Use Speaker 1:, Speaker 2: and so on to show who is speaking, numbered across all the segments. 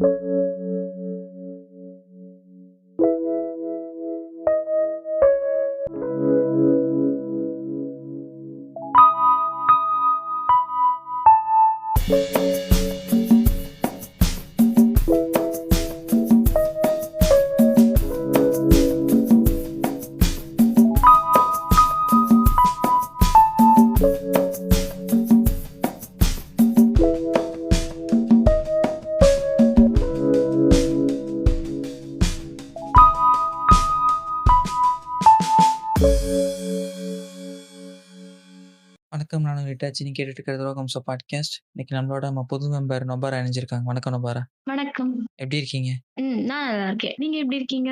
Speaker 1: வணக்கம். நான் உங்க ஹிட்டாச்சி. நீங்க கேட்டுட்டு இருக்கிறது ரோகம்சோ பாட்காஸ்ட். இன்னைக்கு நம்மளோட புது மெம்பர் நொபாரா இணைஞ்சிருக்காங்க. வணக்கம் நொபாரா.
Speaker 2: வணக்கம்.
Speaker 1: எப்படி இருக்கீங்க?
Speaker 2: நான் நல்லா இருக்கேன். நீங்க எப்படி இருக்கீங்க?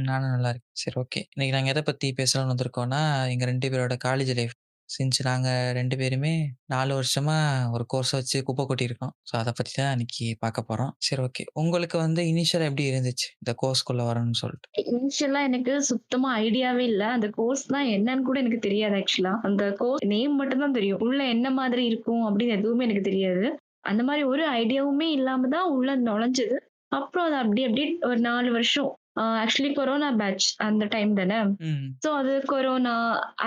Speaker 1: நானும் நல்லா இருக்கேன். சரி, ஓகே. இன்னைக்கு நாங்க எத பத்தி பேசலாம்னு வந்திருக்கோம்னா, எங்க 2 பேரோட காலேஜ் லைஃப். சின்ஸ் நாங்க 2 பேருமே 4 வருஷமா ஒரு கோர்ஸ வச்சு குப்பை கொட்டியிருக்கோம். ஸோ அத பத்தி தான் இன்னைக்கு பார்க்க போறோம். சரி, ஓகே. உங்களுக்கு இனிஷியலா எப்படி இருந்துச்சு? இந்த கோர்ஸ்க்குள்ள வரணும்னு சொல்ட்டு?
Speaker 2: இனிஷியலா எனக்கு சுத்தமா ஐடியாவே இல்ல. அந்த கோர்ஸ்னா என்னன்னு கூட எனக்கு தெரியாது ஆக்சுவலா. அந்த கோர்ஸ் நேம் மட்டும் தான் தெரியும். உள்ள என்ன மாதிரி இருக்கும் அப்படின்னு எதுவுமே எனக்கு தெரியாது. அந்த மாரி ஒரு ஐடியாவுமே இல்லாம தான் உள்ள நுழைஞ்சது. அப்புறம் அது அப்படி அப்படியே ஒரு 4 வருஷம். ஆக்சுவலி கொரோனா பேட்ச் அந்த டைம் தானே.
Speaker 1: ம்.
Speaker 2: ஸோ அது கொரோனா,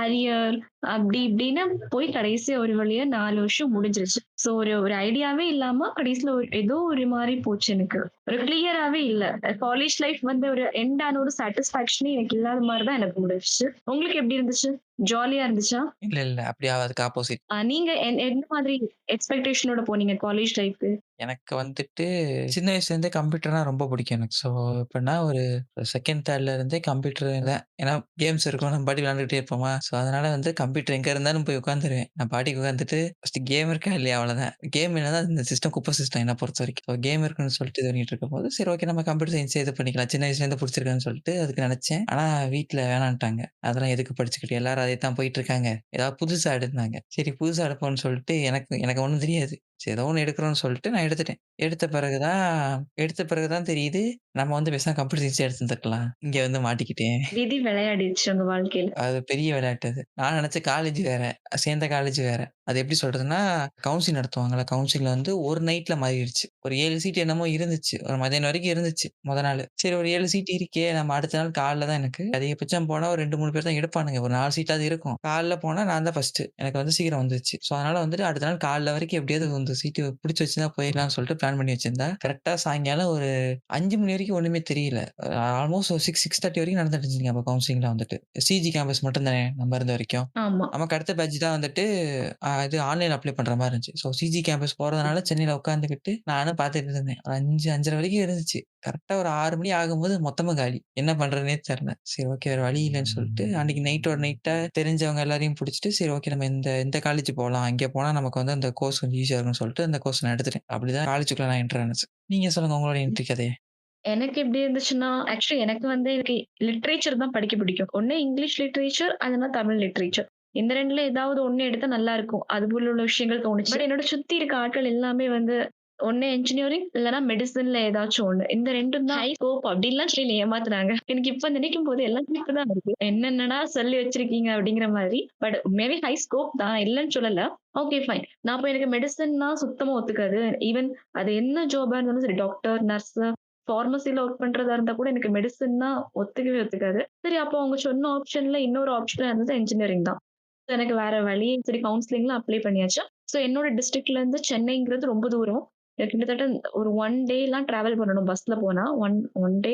Speaker 2: அரியர் அப்படி இப்படின்னு போய் கடைசியா ஒரு வழியா 4 வருஷம் முடிஞ்சிருச்சு. ஸோ ஒரு ஒரு ஐடியாவே இல்லாம கடைசியில ஏதோ ஒரு மாரி போச்சு எனக்கு. ஒரு கிளியராவே இல்ல. காலேஜ் லைஃப் ஒரு எண்ட் ஆன ஒரு சாட்டிஸ்ஃபேக்ஷனே எனக்கு இல்லாத மாரி தான் எனக்கு முடிஞ்சுச்சு. உங்களுக்கு எப்படி இருந்துச்சு? ஜாலியா இருந்துச்சா?
Speaker 1: இல்ல, இல்ல. அப்படி அதுக்கு ஆப்போசிட்.
Speaker 2: நீங்க எந்த மாதிரி எக்ஸ்பெக்டேஷனோட போனீங்க காலேஜ் லைஃப்க்கு?
Speaker 1: எனக்கு சின்ன வயசுலேருந்தே கம்ப்யூட்டர்னா ரொம்ப பிடிக்கும் எனக்கு. ஸோ, எப்படின்னா ஒரு 2ண்ட், 3ர்ட்ல இருந்தே கம்ப்யூட்டர் தான். ஏன்னா கேம்ஸ் இருக்கும். நம்ம பாட்டுக்கு விளையாண்டுட்டே இருப்போமா. ஸோ, அதனால கம்ப்யூட்டர் எங்க இருந்தாலும் போய் உட்காந்துருவேன். நான் பாட்டுக்கு உட்காந்துட்டு ஃபர்ஸ்ட்டு கேம் இருக்கா இல்லையா அவ்வளோதான். கேம் இல்லன்னா இந்த சிஸ்டம் குப்பை சிஸ்டம் என்ன பொறுத்தவரைக்கும். ஸோ, கேம் இருக்குன்னு சொல்லிட்டு இது பண்ணிட்டு இருக்கும்போது, சரி, ஓகே, நம்ம கம்ப்யூட்டர் சயின்ஸே இது பண்ணிக்கலாம். சின்ன வயசுலேருந்து பிடிச்சிருக்குன்னு சொல்லிட்டு அதுக்கு நெனச்சேன். ஆனா வீட்ல வேணான்ட்டாங்க. அதெல்லாம் எதுக்கு படிச்சுக்கிட்டு எல்லாரும் அதே தான் போயிட்டு இருக்காங்க. ஏதாவது புதுசா எடுன்னாங்க. சரி, புதுசா எடுப்போம்ன்னு சொல்லிட்டு எனக்கு எனக்கு ஒண்ணும் தெரியாது. சரி, ஏதோ ஒண்ணு எடுக்கிறோம்னு சொல்லிட்டு நான் எடுத்துட்டேன். எடுத்த பிறகு தான் தெரியுது, நம்ம பேசாம கம்ப்யூட்டர் சயின்ஸே எடுத்திருந்துருக்கலாம். இங்க மாட்டிக்கிட்டேன்.
Speaker 2: விதி விளையாடிருச்சு உங்க வாழ்க்கையில.
Speaker 1: அது பெரிய விளையாட்டு அது. நான் நெனச்ச காலேஜ் வேற. சேர்ந்த காலேஜ் வேற. அது எப்படி சொல்றதுன்னா, கவுன்சிலிங் நடத்துவாங்கல்ல. கவுன்சிலிங்ல ஒரு நைட்ல மாறிடுச்சு. ஒரு 7 சீட் என்னமோ இருந்துச்சு. ஒரு மதியானம் வரைக்கும் இருந்துச்சு மொத நாளு. சரி, ஒரு 7 சீட் இருக்கே! நம்ம அடுத்த நாள் காலைல தான் எனக்கு. அதிகபட்சம் போனா ஒரு 2, 3 பேர் தான் எடுப்பானுங்க. ஒரு 4 சீட்டாவது இருக்கும். காலைல போனா நான் தான் ஃபர்ஸ்ட்டு. எனக்கு சீக்கிரம் வந்துருச்சு. ஸோ, அதனால அடுத்த நாள் காலைல வரைக்கும் எப்படியாவது சீட்டு புடிச்சு வச்சுதான் போயிடலாம்னு சொல்லிட்டு பிளான் பண்ணி வச்சிருந்தேன். கரெக்ட்டா சாயங்காலம் ஒரு 5 மணி வரைக்கும் ஒண்ணுமே தெரியல. ஆல்மோஸ்ட் ஒரு 6:30 வரைக்கும் நடந்துட்டு இருந்துச்சுங்க அப்ப கவுன்சிலிங்லாம் சிஜி கேம்பஸ் மட்டும் தானே நம்ம இருந்த வரைக்கும்.
Speaker 2: ஆமா.
Speaker 1: நமக்கு அடுத்த பேட்ச் தான் இது ஆன்லைன்ல அப்ளை பண்ற மாரி இருந்துச்சு. ஸோ சிஜி கேம்பஸ் போறதுனால சென்னையில உட்காந்துக்கிட்டு நானும் பார்த்துட்டு இருந்தேன். 5, 5:30 வரைக்கும் இருந்துச்சு. கரெக்ட்டா ஒரு 6 மணி ஆகும்போது மொத்தமா காலி. என்ன பண்றதுன்னே தெரியல. சரி, ஓகே, வேற வழி இல்லன்னு சொல்லிட்டு அன்னைக்கு நைட்டோட நைட்டா தெரிஞ்சவங்க எல்லாரையும் புடிச்சுட்டு, சரி, ஓகே, நம்ம இந்த இந்த காலேஜ் போலாம். இங்க போனா நமக்கு அந்த கோர்ஸ் கொஞ்சம் ஈஸியா இருக்கும்னு சொல்லிட்டு அந்த கோர்ஸ் நான் எடுத்துட்டேன். அப்படிதான் காலேஜுக்குள்ள நான் என்டர் ஆனது. நீங்க சொல்லுங்க உங்களோட என்ட்ரி கதைய.
Speaker 2: எனக்கு எப்படி இருந்துச்சுன்னா, ஆக்சுவலி எனக்கு எனக்கு லிட்ரேச்சர் தான் படிக்க பிடிக்கும். ஒண்ணு இங்கிலீஷ் லிட்ரேச்சர், இல்லன்னா தமிழ் லிட்ரேச்சர். இந்த 2ல ஏதாவது ஒண்ணு எடுத்தா நல்லா இருக்கும். அது போல உள்ள விஷயங்கள் தோணுச்சு. பட் என்னோட சுத்தி இருக்க ஆட்கள் எல்லாமே ஒண்ணு என்ஜினியரிங் இல்லன்னா மெடிசின்ல ஏதாச்சும் ஒண்ணு. இந்த 2ம் தான் ஹை ஸ்கோப் அப்படின்லாம் சொல்லி ஏமாத்துனாங்க. எனக்கு இப்ப நினைக்கும்போது எல்லாம் சிரிப்பு தான் வருது. என்னென்னடா சொல்லி வச்சிருக்கீங்க அப்படிங்கிற மாதிரி. பட் உண்மையாவே ஹை ஸ்கோப் தான் இல்லன்னு சொல்லல. Okay, fine. நான் அப்ப எனக்கு மெடிசின்னா சுத்தமா ஒத்துக்காது. ஈவன் அது என்ன ஜாபா இருந்தாலும் சரி டாக்டர், நர்ஸ், பார்மசில ஒர்க் பண்றதா இருந்தா கூட எனக்கு மெடிசின்னா ஒத்துக்கவே ஒத்துக்காது. சரி, அப்போ அவங்க சொன்ன ஆப்ஷன்ல இன்னொரு ஆப்ஷனா இருந்தது என்ஜினியரிங் தான். எனக்கு வேற வழி சரி கவுன்சிலிங்ல அப்ளை பண்ணியாச்சு. ஸோ என்னோட டிஸ்ட்ரிக்ட்ல இருந்து சென்னைங்கிறது ரொம்ப தூரம். எனக்கு கிட்டத்தட்ட ஒரு 1 டேலாம் டிராவல் பண்ணணும் பஸ்ல போனா. 1 டே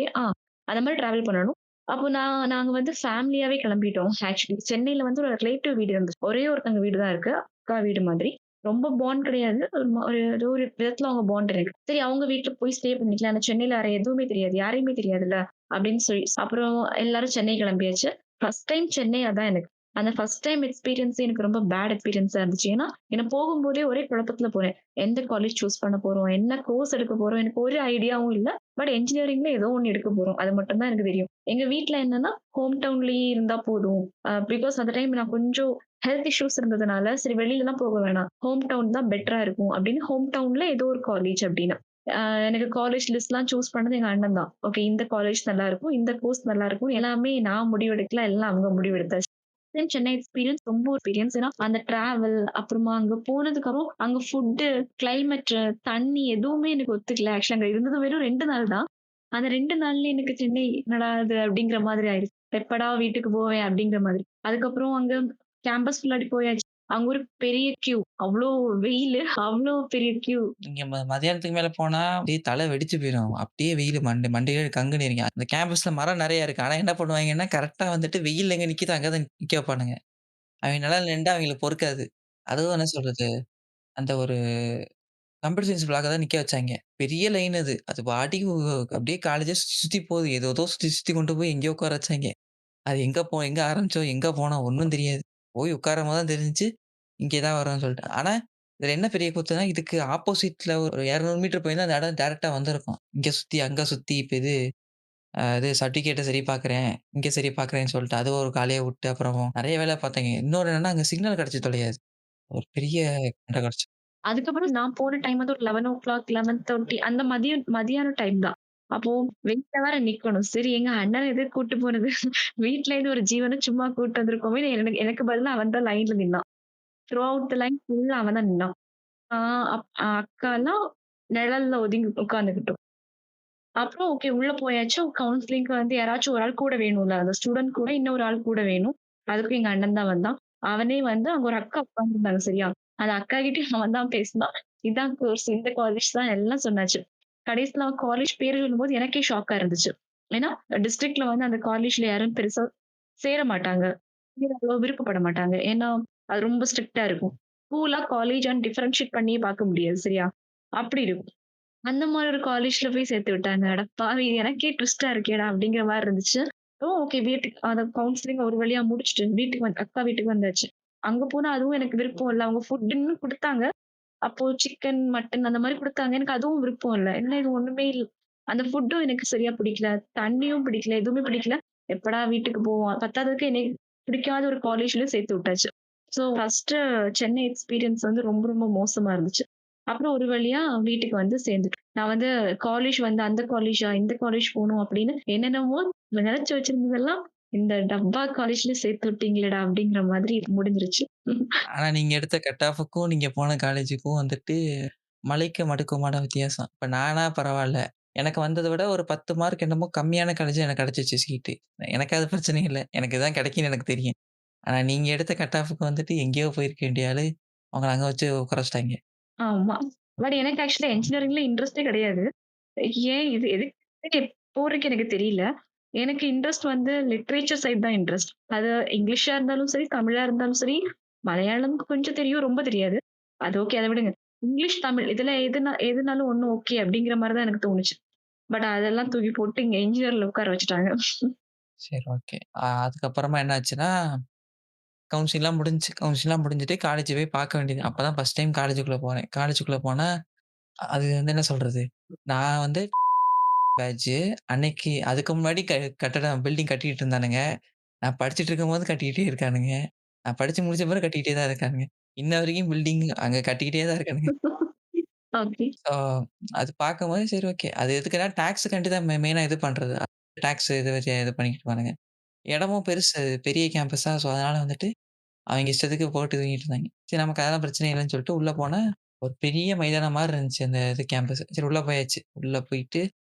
Speaker 2: அந்த மாரி டிராவல் பண்ணணும். அப்போ நாங்க ஃபேமிலியாவே கிளம்பிட்டோம். ஆக்சுவலி சென்னையில ஒரு ரிலேட்டிவ் வீடு இருந்துச்சு. ஒரே ஒருத்தவங்க வீடு தான் இருக்கு. அக்கா வீடு மாதிரி. ரொம்ப பாண்ட் கிடையாது. ஒரு ஏதோ ஒரு விதத்துல அவங்க பாண்ட் எனக்கு. சரி, அவங்க வீட்ல போய் ஸ்டே பண்ணிக்கலாம். ஆனா சென்னையில வேற எதுவுமே தெரியாது. யாரையுமே தெரியாதுல்ல. அப்படின்னு சொல்லி அப்புறம் எல்லாரும் சென்னை கிளம்பியாச்சு. ஃபர்ஸ்ட் டைம் சென்னை அதான் எனக்கு. அந்த ஃபர்ஸ்ட் டைம் எக்ஸ்பீரியன்ஸ் எனக்கு ரொம்ப பேட் எக்ஸ்பீரியன்ஸா இருந்துச்சு. ஏன்னா, என்ன போகும்போதே ஒரே குழப்பத்துல போனேன். எந்த காலேஜ் சூஸ் பண்ண போறோம்? என்ன கோர்ஸ் எடுக்க போறோம்? எனக்கு ஒரு ஐடியாவும் இல்ல. பட் என்ஜினியரிங்ல ஏதோ ஒண்ணு எடுக்க போறோம். அது மட்டும் தான் எனக்கு தெரியும். எங்க வீட்ல என்னன்னா, ஹோம் டவுன்லயே இருந்தா போதும். பிகாஸ் அந்த டைம் நான் கொஞ்சம் ஹெல்த் இஷ்யூஸ் இருந்ததுனால, சரி வெளிலலாம் போக வேணாம். ஹோம் டவுன் தான் பெட்டரா இருக்கும் அப்படின்னு ஹோம் டவுன்ல ஏதோ ஒரு காலேஜ் அப்படின்னு. அ எனக்கு காலேஜ் லிஸ்ட்லாம் சூஸ் பண்ணது எங்க அண்ணன் தான். ஓகே, இந்த காலேஜ் நல்லா இருக்கும். இந்த கோர்ஸ் நல்லா இருக்கும். எல்லாமே நான் முடிவெடுக்கல. எல்லாம் அவங்க முடிவெடுத்தாச்சு. தென் சென்னை எக்ஸ்பீரியன்ஸ் ரொம்ப எக்ஸ்பீரியன்ஸ். ஏன்னா, அந்த டிராவல், அப்புறமா அங்க போனதுக்கப்புறம் அங்க ஃபுட்டு, கிளைமேட், தண்ணி எதுவுமே எனக்கு ஒத்துக்கல. ஆக்சுவலா அங்க இருந்தது வெறும் 2 நாள் தான். அந்த 2 நாள்லயே எனக்கு சென்னை என்னடா இது அப்படிங்கிற மாதிரி ஆயிடுச்சு. எப்படா வீட்டுக்கு போவேன் அப்படிங்கிற மாதிரி. அதுக்கப்புறம் அங்க கேம்பஸ் ஃபுல்லாடி போயாச்சு. அங்க ஒரு பெரிய கியூ. அவ்ளோ வெயிலு, அவ்ளோ பெரிய கியூ.
Speaker 1: நீங்க மதியானத்துக்கு மேல போனா அப்படியே தலை வெடிச்சு போயிரும். அப்படியே வெயிலு மண்டையில கங்குன்னு எரியும். அந்த கேம்பஸ்ல மரம் நெறைய இருக்கு. ஆனா என்ன பண்ணுவாங்கன்னா, கரெக்ட்டா வந்துட்டு வெயில் எங்க நிக்குதோ அங்க தான் நிக்க வைப்பானுங்க. அவைங்க நிழல்ல நின்டா அவைங்களுக்கு பொறுக்காது. அதுவும் என்ன சொல்றது, அந்த ஒரு கம்ப்யூட்டர் சயன்ஸ் பிளாக்க தான் நிக்க வச்சாய்ங்க. பெரிய லைன் அது. அது பாட்டுக்கு அப்படியே காலேஜே சுத்தி சுத்தி போகுது. ஏதேதோ சுத்தி சுத்தி கொண்டு போய் எங்கேயோ உட்கார வச்சாய்ங்க. அது எங்க ஆரம்பிச்சோம், எங்க போனோம் ஒண்ணும் தெரியாது. போய் உட்காரும்போது தான் தெரிஞ்சுச்சு, இங்கே தான் வரோம்ன்னு சொல்லிட்டு. ஆனா, இதுல என்ன பெரிய கூத்துனா, இதுக்கு ஆப்போசிட்ல ஒரு 200 மீட்டர் போயிருந்தா அந்த இடம் டைரக்ட்டா வந்திருக்கும். இங்க சுத்தி, அங்க சுத்தி இப்ப இது சர்டிஃபிகேட்ட சரி பார்க்கிறேன், இங்க சரி பார்க்கிறேன்னு சொல்லிட்டு அது ஒரு காலியா விட்டு, அப்புறம் நெறைய வேல பார்த்தேங்க. இன்னொன்னு என்னன்னா, அங்க சிக்னல் கிடைச்சு தொலையாது. ஒரு பெரிய கண்டகாட்சி.
Speaker 2: அதுக்கப்புறம் நான் போன டைம் வந்து ஒரு 11:00, 11:30 அந்த மதியான டைம் தான். அப்போ வெயில்ல வேற நிக்கணும். சரி எங்க அண்ணன எதுக்கு கூட்டு போனது? வீட்ல இருந்து ஒரு ஜீவன சும்மா கூட்டு வந்திருக்கோமே! எனக்கு எனக்கு பதிலா அவன் தான் லைன்ல நின்னான். த்ரூ அவுட் த லைன் ஃபுல்லா அவன் தான் நின்னான். ஆ அக்காலாம் நிழல்ல ஒதுங்கி உட்கார்ந்துகிட்டோம். அப்புறம் ஓகே உள்ள போயாச்சு. கவுன்சிலிங்க்கு வந்து யாராச்சும் ஒரு ஆள் கூட வேணும்ல. அந்த ஸ்டூடண்ட் கூட இன்னொரு ஆள் கூட வேணும். அதுக்கும் எங்க அண்ணன் தான் வந்தான். அவனே வந்து அங்க ஒரு அக்கா உட்கார்ந்திருந்தாங்க சரியா? அந்த அக்கா கிட்டயும் அவன் தான் பேசினான். இதான் கோர்ஸ், இந்த காலேஜ் தான் எல்லாம் சொன்னாச்சு. கடைசில அவன் காலேஜ் பேரு சொல்லும்போது எனக்கே ஷாக்கா இருந்துச்சு. ஏன்னா டிஸ்ட்ரிக்ட்ல வந்து அந்த காலேஜ்ல யாரும் பெருசா சேர மாட்டாங்க. சேர அவ்வளவா விருப்பப்பட மாட்டாங்க. ஏன்னா அது ரொம்ப ஸ்ட்ரிக்ட்டா இருக்கும். ஸ்கூலா, காலேஜான்னு டிஃபரன்ஷியேட் பண்ணியே பார்க்க முடியாது சரியா? அப்படி இருக்கும். அந்த மாரி ஒரு காலேஜ்ல போய் சேர்த்து விட்டாங்க. அட பாவி! எனக்கே ட்விஸ்ட்டா இருக்கேடா! அப்படிங்கிற மாரி இருந்துச்சு. ஓகே வீட்டுக்கு அத கவுன்சிலிங் ஒரு வழியா முடிச்சுட்டு வீட்டுக்கு அக்கா வீட்டுக்கு வந்தாச்சு. அங்க போனா அதுவும் எனக்கு விருப்பம் இல்ல. அவங்க ஃபுட்டுன்னு குடுத்தாங்க. அப்போ சிக்கன், மட்டன் அந்த மாரி குடுத்தாங்க. எனக்கு அதுவும் விருப்பம் இல்ல. என்ன இது ஒண்ணுமே அந்த ஃபுட்டும் எனக்கு சரியா பிடிக்கல. தண்ணியும் பிடிக்கல. எதுவுமே பிடிக்கல. எப்படா வீட்டுக்கு போவோம்? பத்தாததுக்கு என்னைய பிடிக்காத ஒரு காலேஜ்லயும் சேர்த்து விட்டாச்சு. ஸோ ஃபர்ஸ்ட்டு சென்னை எக்ஸ்பீரியன்ஸ் வந்து ரொம்ப ரொம்ப மோசமா இருந்துச்சு. அப்புறம் ஒரு வழியா வீட்டுக்கு வந்து சேர்ந்துட்டோம். நான் வந்து காலேஜ் வந்து அந்த காலேஜா, இந்த காலேஜ் போணும் அப்படின்னு என்னென்னமோ நினைச்சு வச்சிருந்ததெல்லாம் இந்த டப்பா காலேஜ்ல சேர்த்து விட்டீங்களேடா! அப்படிங்கிற மாதிரி முடிஞ்சிருச்சு.
Speaker 1: ஆனா, நீங்க எடுத்த கட் ஆஃப்க்கும், நீங்க போன காலேஜுக்கும் வந்துட்டு மலைக்கு மடுக்குமான வித்தியாசம். இப்ப நானா பரவால்ல. எனக்கு வந்தத விட ஒரு 10 மார்க் என்னமோ கம்மியான காலேஜ் எனக்கு கிடைச்சுச்சு சீட்டு. எனக்கு அது பிரச்சனை இல்ல. எனக்கு இதான் கிடைக்கும்னு எனக்கு தெரியும். ஆனா, நீங்க எடுத்த கட் ஆஃப்க்கு வந்துட்டு எங்கேயோ போயிருக்க வேண்டிய ஆளு, உங்கள அங்க வச்சு உட்கார வச்சுட்டாய்ங்க.
Speaker 2: ஆமா. பட் எனக்கு ஆக்சுவலா என்ஜினியரிங்ல இன்ட்ரெஸ்ட்டே கிடையாது. ஏன் இது எதுக்கு போறதுக்கு எனக்கு தெரியல. எனக்கு இன்ட்ரெஸ்ட் வந்து லிட்டரேச்சர் சைட் தான் இன்ட்ரெஸ்ட். அது இங்கிலீஷா இருந்தாலும் சரி, தமிழா இருந்தாலும் சரி, மலையாளம் கொஞ்சம் தெரியும், ரொம்ப தெரியாது. அது ஓகே அத விடுங்க. இங்கிலீஷ், தமிழ் இதுல எதுனாலும் ஒண்ணு ஓகே அப்படிங்கிற மாரி தான் எனக்கு தோணுச்சு. பட் அதெல்லாம் தூக்கி போட்டு இங்க இன்ஜினியர்ல உட்கார வச்சுட்டாங்க.
Speaker 1: சரி, ஓகே. அதுக்கப்புறமா என்ன ஆச்சுன்னா, கவுன்சிலிங்லாம் முடிஞ்சுச்சு. கவுன்சிலிங்லாம் முடிஞ்சுட்டு காலேஜ் போய் பார்க்க வேண்டியது. அப்பதான் ஃபர்ஸ்ட் டைம் காலேஜுக்குள்ள போறேன். காலேஜுக்குள்ள போனா, அது வந்து என்ன சொல்றது? நான் வந்து பேட்ஜு அன்னைக்கு அதுக்கு முன்னாடி கட்டடம் பில்டிங் கட்டிட்டு இருந்தானுங்க. நான் படிச்சுட்டு இருக்கும்போது கட்டிக்கிட்டே இருக்கானுங்க. நான் படிச்சு முடிச்ச பிறகு கட்டிக்கிட்டே தான் இருக்கானுங்க. இன்ன வரைக்கும் பில்டிங் அங்க கட்டிக்கிட்டே தான் இருக்கானுங்க.
Speaker 2: ஓகே.
Speaker 1: ஸோ அது பார்க்கும்போது சரி ஓகே. அது எதுக்குன்னா டாக்ஸுக்காண்டி தான் மெயினா இது பண்றது. டாக்ஸ் இது வச்சு இது பண்ணிக்கிட்டுருப்பானுங்க. இடமும் பெருசு. பெரிய கேம்பஸா. ஸோ அதனால வந்துட்டு அவைங்க இஷ்டத்துக்கு போட்டு தூங்கிட்டு இருந்தாங்க. சரி நமக்கு அதெல்லாம் பிரச்சனை இல்லன்னு சொல்லிட்டு உள்ள போனா, ஒரு பெரிய மைதானம் மாரி இருந்துச்சு அந்த இது கேம்பஸ். சரி உள்ள போயாச்சு. உள்ள போயிட்டு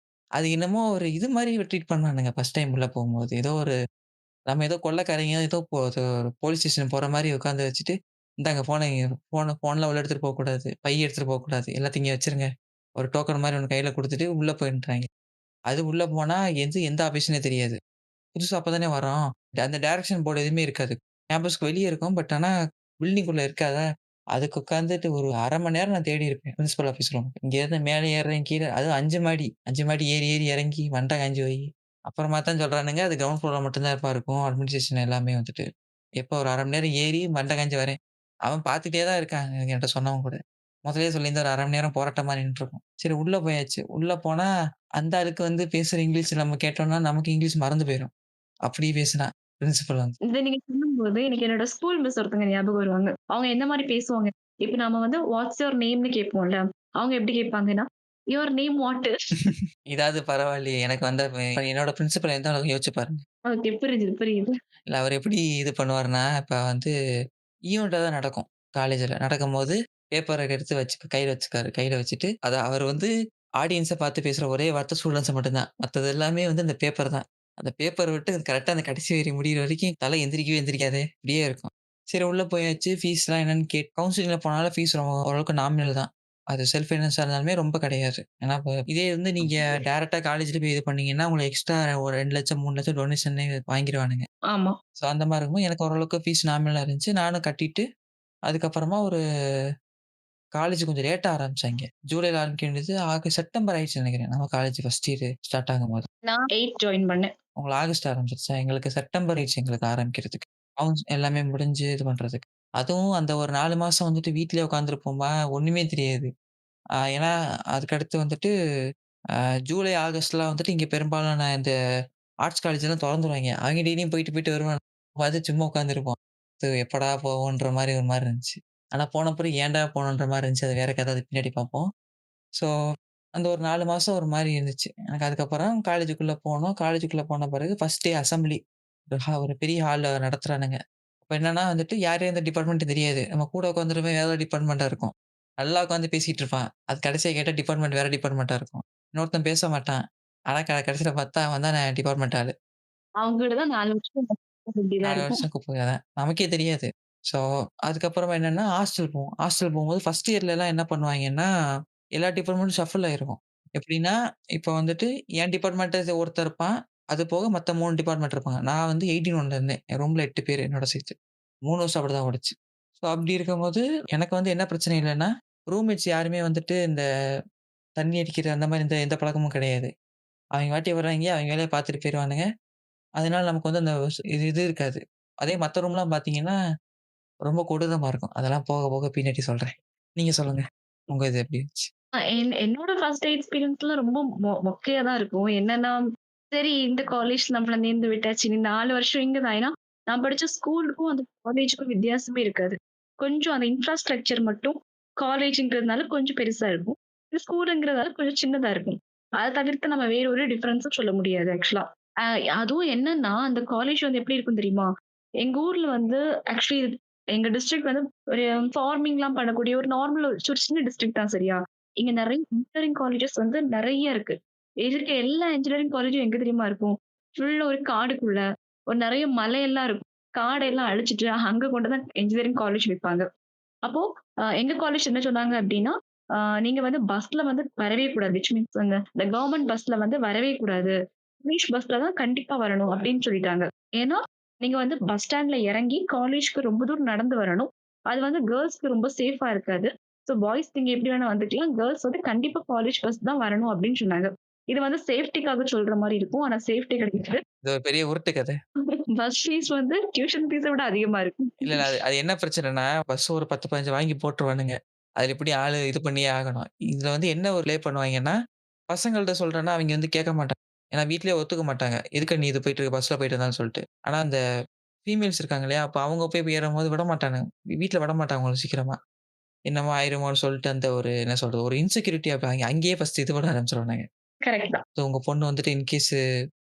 Speaker 1: அது என்னமோ ஒரு இது மாரி ட்ரீட் பண்ணானுங்க ஃபர்ஸ்ட் டைம் உள்ள போம்போது. ஏதோ ஒரு நம்ம ஏதோ கொள்ளைக்காரங்க ஏதோ போலீஸ் ஸ்டேஷன் போற மாரி உட்காந்து வச்சுட்டு, இந்தாங்க ஃபோன்லாம் உள்ள எடுத்துட்டு போக்கூடாது. பை எடுத்துட்டு போக்கூடாது. எல்லாத்தையும் இங்க வச்சுருங்க. ஒரு டோக்கன் மாரி ஒண்ணு கையில குடுத்துட்டு உள்ள போயின்றாய்ங்க. அது உள்ள போனா எந்த ஆஃபீஸ்ன்னே தெரியாது. புதுசா அப்ப தானே வரோம். அந்த டைரக்ஷன் போர்டு எதுவுமே இருக்காது. கேம்பஸ்க்கு வெளிய இருக்கும். பட் ஆனா பில்டிங்குள்ள இருக்காதா, அதுக்கு உட்கார்ந்துட்டு ஒரு 1/2 மணி நேரம் நான் தேடி இருப்பேன். Principal office room. இங்கேருந்து மேல ஏறுறேன், கீழ அதுவும் 5 மாடி. 5 மாடி ஏறி, ஏறி இறங்கி மண்ட காய்ஞ்சு போயி, அப்புறமா தான் சொல்றானுங்க, அது கிரவுண்ட் ஃப்ளோர்ல மட்டும் தான் இருக்கும். அட்மினிஸ்ட்ரேஷன் எல்லாமே வந்துட்டு. எப்போ ஒரு 1/2 மணி நேரம் ஏறி மண்ட காய்ஞ்சு வரேன். அவன் பார்த்துட்டே தான் இருக்கான். என்கிட்ட சொன்னவன் கூட. முதல்லயே சொல்லியிருந்தா ஒரு 1/2 மணி நேரம் போராட்டமா நின்னுட்டுருக்கும். சரி உள்ள போயாச்சு. உள்ள போனா, அந்த ஆளுக்கு வந்து பேசுற இங்கிலீஷ் நம்ம கேட்டோம்னா, நமக்கு இங்கிலீஷ் மறந்து போயிரும். அப்படி பேசினான் பிரின்சிபல் வந்து.
Speaker 2: இத நீங்க சொல்லும்போது எனக்கு என்னோட ஸ்கூல் மிஸ் ஒருத்தங்க ஞாபகம் வருவாங்க. அவங்க எந்த மாரி பேசுவாங்க. இப்ப நாம வந்து வாட்ஸ் யுவர் நேம்ன்னு கேட்போம்ல. அவங்க எப்படி கேட்பாங்கன்னா, யுவர் நேம் வாட்?
Speaker 1: இதாவது பரவாயில்லையே! எனக்கு வந்த என்னோட பிரின்சிபல் எந்த அளவுக்கு யோசிச்சு பாருங்க.
Speaker 2: ஓகே. புரியுது, புரியுது.
Speaker 1: இல்ல அவரு எப்படி இது பண்ணுவாருன்னா, இப்ப வந்து ஈவென்ட் தான் நடக்கும். காலேஜ்ல. நடக்கும்போது பேப்பர எடுத்து கையில வச்சுக்காரு. கையில வச்சுட்டு, அத அவர் வந்து ஆடியன்ஸ பார்த்து பேசுற ஒரே வார்த்தை ஸ்டூடண்ட்ஸ மட்டும் தான். மத்தது எல்லாமே வந்து அந்த பேப்பர் தான். அந்த பேப்பர விட்டு கரெக்ட்டா அந்த கடைசி வரி முடியிற வரைக்கும் தல எந்திரிக்கவே எந்திரிக்காதே! இப்படியே இருக்கும். சரி உள்ள போயாச்சு. ஃபீஸ்லாம் என்னன்னு கவுன்சிலிங்ல போனாலும் ஃபீஸ் ஓரளவுக்கு நாமினல் தான். அது செல்ஃப் ஃபைனான்ஸா இருந்தாலுமே ரொம்ப கிடையாது. ஏன்னா, இப்ப இதே வந்து நீங்க டைரக்ட்டா காலேஜ்ல போய் இது பண்ணீங்கன்னா, உங்களுக்கு எக்ஸ்ட்ரா ஒரு 2,00,000 3,00,000 டொனேஷனே வாங்கிருவானுங்க.
Speaker 2: ஆமா.
Speaker 1: ஸோ அந்த மாரி இருக்கும்போது எனக்கு ஓரளவுக்கு ஃபீஸ் நார்மலா இருந்துச்சு. நானும் கட்டிட்டு, அதுக்கப்புறமா ஒரு காலேஜ் கொஞ்சம் லேட்டா ஆரம்பிச்சாய்ங்க. ஜூலைல ஆரம்பிக்க வேண்டியது செப்டம்பர் ஆயிடுச்சுன்னு நெனைக்கிறேன். நம்ம காலேஜ் ஃபர்ஸ்ட் இயர் ஸ்டார்ட் ஆகும்போது.
Speaker 2: நான் 8 ஜாயின் பண்ணேன்.
Speaker 1: உங்களுக்கு ஆகஸ்ட் ஆரம்பிச்சுருச்சா? எங்களுக்கு செப்டம்பர் ஆயிடுச்சு எங்களுக்கு ஆரம்பிக்கிறதுக்கு. எல்லாமே முடிஞ்சு இது பண்றதுக்கு. அதுவும் அந்த ஒரு 4 மாசம் வந்துட்டு வீட்லயே உட்காந்துருப்போமா, ஒண்ணுமே தெரியாது. ஏன்னா அதுக்கடுத்து வந்துட்டு அ ஜூலை, ஆகஸ்ட்லாம் வந்துட்டு இங்க பெரும்பாலான இந்த ஆர்ட்ஸ் காலேஜ்லாம் தொறந்துருவாய்ங்க. அவைங்க டெய்லியும் போயிட்டு, போயிட்டு வருவானுங்க. வந்து சும்மா உட்காந்துருப்போம். எப்படா போவோன்ற மாரி ஒரு மாரி இருந்துச்சு. ஆனா போன பிறகு ஏன்டா போனோன்ற மாரி இருந்துச்சு. அது வேற கதை. அது பின்னாடி பார்ப்போம். ஸோ அந்த ஒரு 4 மாசம் ஒரு மாரி இருந்துச்சு. எனக்கு அதுக்கப்புறம் காலேஜுக்குள்ள போனோம். காலேஜுக்குள்ள போன பிறகு ஃபர்ஸ்ட் டே அசெம்பிளி. ஒரு பெரிய ஹால்ல நடத்துறானுங்க. அப்ப என்னன்னா வந்துட்டு யார் எந்த டிபார்ட்மெண்ட்டும் தெரியாது. நம்ம கூட உட்காந்துருப்போம் வேற டிபார்ட்மெண்ட்டா இருக்கும். நல்லா உட்காந்து பேசிட்டு இருப்பான். அது கடைசியா கேட்டா டிபார்ட்மெண்ட் வேற டிபார்ட்மெண்ட்டா இருக்கும். இன்னொருத்தன் பேச மாட்டான். ஆனா கடைசியில பார்த்தா அவன் தான் டிபார்ட்மெண்ட் ஆளு.
Speaker 2: அவங்களோட தான் 4 வருஷம் இப்படிதான்
Speaker 1: 4
Speaker 2: இருக்கும்.
Speaker 1: வருஷம் குப்பையா நமக்கே தெரியாது. ஸோ, அதுக்கப்புறமா என்னன்னா, ஹாஸ்டல் போவோம். ஹாஸ்டல் போம்போது ஃபர்ஸ்ட் இயர்லலாம் என்ன பண்ணுவாய்ங்கன்னா, எல்லா டிபார்ட்மெண்ட்டும் ஷஃபிள் ஆயிருக்கும். எப்படின்னா, இப்ப வந்துட்டு என் டிபார்ட்மெண்ட்ட ஒருத்தன் இருப்பான். அது போக மத்த 3 டிபார்ட்மெண்ட் இருப்பாங்க. நான் வந்து 18 இருந்தேன். என் ரூம்ல 8 பேரு என்னோட சேர்த்து. 3 வருஷம் அப்படிதான் ஓடுச்சு. ஸோ, அப்படி இருக்கும்போது எனக்கு வந்து என்ன பிரச்சனை இல்லன்னா, ரூம்மேட்ஸ் யாருமே வந்துட்டு இந்த தண்ணி அடிக்கிறது அந்த மாரி எந்த பழக்கமும் கிடையாது. அவைங்க பாட்டுக்கு வருவாய்ங்க, அவைங்க வேலைய பார்த்துட்டு போயிருவானுங்க. அதனால நமக்கு வந்து அந்த இது இது இருக்காது. அதே மத்த ரூம்லாம் பார்த்தீங்கன்னா, ரொம்ப கொடூரமா இருக்கும். அதெல்லாம் போக போக பின்னாடி சொல்றேன். நீங்க சொல்லுங்க. உங்க இது எப்படி இருந்துச்சு?
Speaker 2: என்னோட ஃபர்ஸ்ட் எக்ஸ்பீரியன்ஸ்லாம் ரொம்ப மொக்கையா தான் இருக்கும். என்னன்னா, சரி இந்த காலேஜ் நம்மள நேர்ந்து விட்டாச்சு. இனி 4 வருஷம் இங்க தான். ஏன்னா, நான் படிச்ச ஸ்கூலுக்கும் அந்த காலேஜுக்கும் வித்தியாசமே இருக்காது. கொஞ்சம் அந்த இன்ஃப்ராஸ்ட்ரக்சர் மட்டும் காலேஜ்ங்கிறதுனால கொஞ்சம் பெருசா இருக்கும். இது ஸ்கூலுங்கிறதால கொஞ்சம் சின்னதா இருக்கும். அத தவிர்த்து நம்ம வேற ஒரு டிஃபரன்ஸும் சொல்ல முடியாது ஆக்சுவலா. அ அதுவும் என்னன்னா, அந்த காலேஜ் வந்து எப்படி இருக்கும் தெரியுமா? எங்க ஊர்ல வந்து ஆக்சுவலி எங்க டிஸ்ட்ரிக்ட் வந்து ஒரு ஃபார்மிங்லாம் பண்ணக்கூடிய ஒரு நார்மல் ஒரு சின்ன டிஸ்ட்ரிக்ட் தான் சரியா? இங்க நெறைய இன்ஜினியரிங் காலேஜஸ் வந்து நெறைய இருக்கு. இருக்க எல்லா இன்ஜினியரிங் காலேஜும் எங்க தெரியுமா இருக்கும்? ஃபுல்லா ஒரு காடுக்குள்ள, ஒரு நெறைய மலையெல்லாம் இருக்கும். காடெல்லாம் அழிச்சுட்டு அங்க கொண்டு தான் இன்ஜினியரிங் காலேஜ் வைப்பாங்க. அப்போ எங்க காலேஜ் என்ன சொன்னாங்க அப்டின்னா, அ நீங்க வந்து பஸ்ல வந்து வரவே கூடாது. விச் மீன்ஸ் இந்த கவர்ன்மெண்ட் பஸ்ல வந்து வரவே கூடாது. இங்கிலீஷ் பஸ்ல தான் கண்டிப்பா வரணும் அப்டின்னு சொல்லிட்டாங்க. ஏன்னா, நீங்க வந்து பஸ் ஸ்டாண்ட்ல இறங்கி காலேஜ்க்கு ரொம்ப தூரம் நடந்து வரணும். அது வந்து கேர்ல்ஸ்க்கு ரொம்ப சேஃபா இருக்காது. ஸோ பாய்ஸ் நீங்க எப்படி வேணா வந்துக்கலாம். கேர்ல்ஸ் வந்து கண்டிப்பா காலேஜ் பஸ் தான் வரணும் அப்டின்னு சொன்னாங்க. இது வந்து சேஃப்டிக்காக சொல்ற மாரி இருக்கும். ஆனா சேஃப்டி கிடையாது.
Speaker 1: இது ஒரு பெரிய உருட்டு கத.
Speaker 2: பஸ் ஃபீஸ் வந்து டியூஷன் ஃபீஸ விட அதிகமா இருக்கும்.
Speaker 1: இல்ல அது அது என்ன பிரச்சனைன்னா, பஸ் ஒரு 10, 15 வாங்கி போட்டுருவானுங்க. அதுல எப்படி ஆளு இது பண்ணியே ஆகணும். இதுல வந்து என்ன ஒரு ப்ளே பண்ணுவாய்ங்கன்னா, பசங்கள்ட்ட சொல்றேன்னா, அவைங்க வந்து கேட்க மாட்டாங்க. ஏன்னா வீட்லயே ஒத்துக்க மாட்டாங்க. எதுக்கு நீ இது போயிட்டு இருக்க? பஸ்ல போயிட்டு இருந்தான்னு சொல்லிட்டு. ஆனா அந்த ஃபீமேல்ஸ் இருக்காங்க இல்லையா? அப்ப அவங்க போய் ஏறும்போது விட மாட்டானுங்க. வீட்ல விட மாட்டாங்க அவ்வளோ சீக்கிரமா. என்னமோ ஆயிருமோன்னு சொல்லிட்டு அந்த ஒரு என்ன சொல்றது? ஒரு இன்செக்யூரிட்டி அப்ப அங்கேயே ஃபர்ஸ்ட் இது பண்ண ஆரம்பிச்சுருவானுங்க.
Speaker 2: கரெக்ட் தான்.
Speaker 1: ஸோ உங்க பொண்ணு வந்துட்டு இன்கேஸ்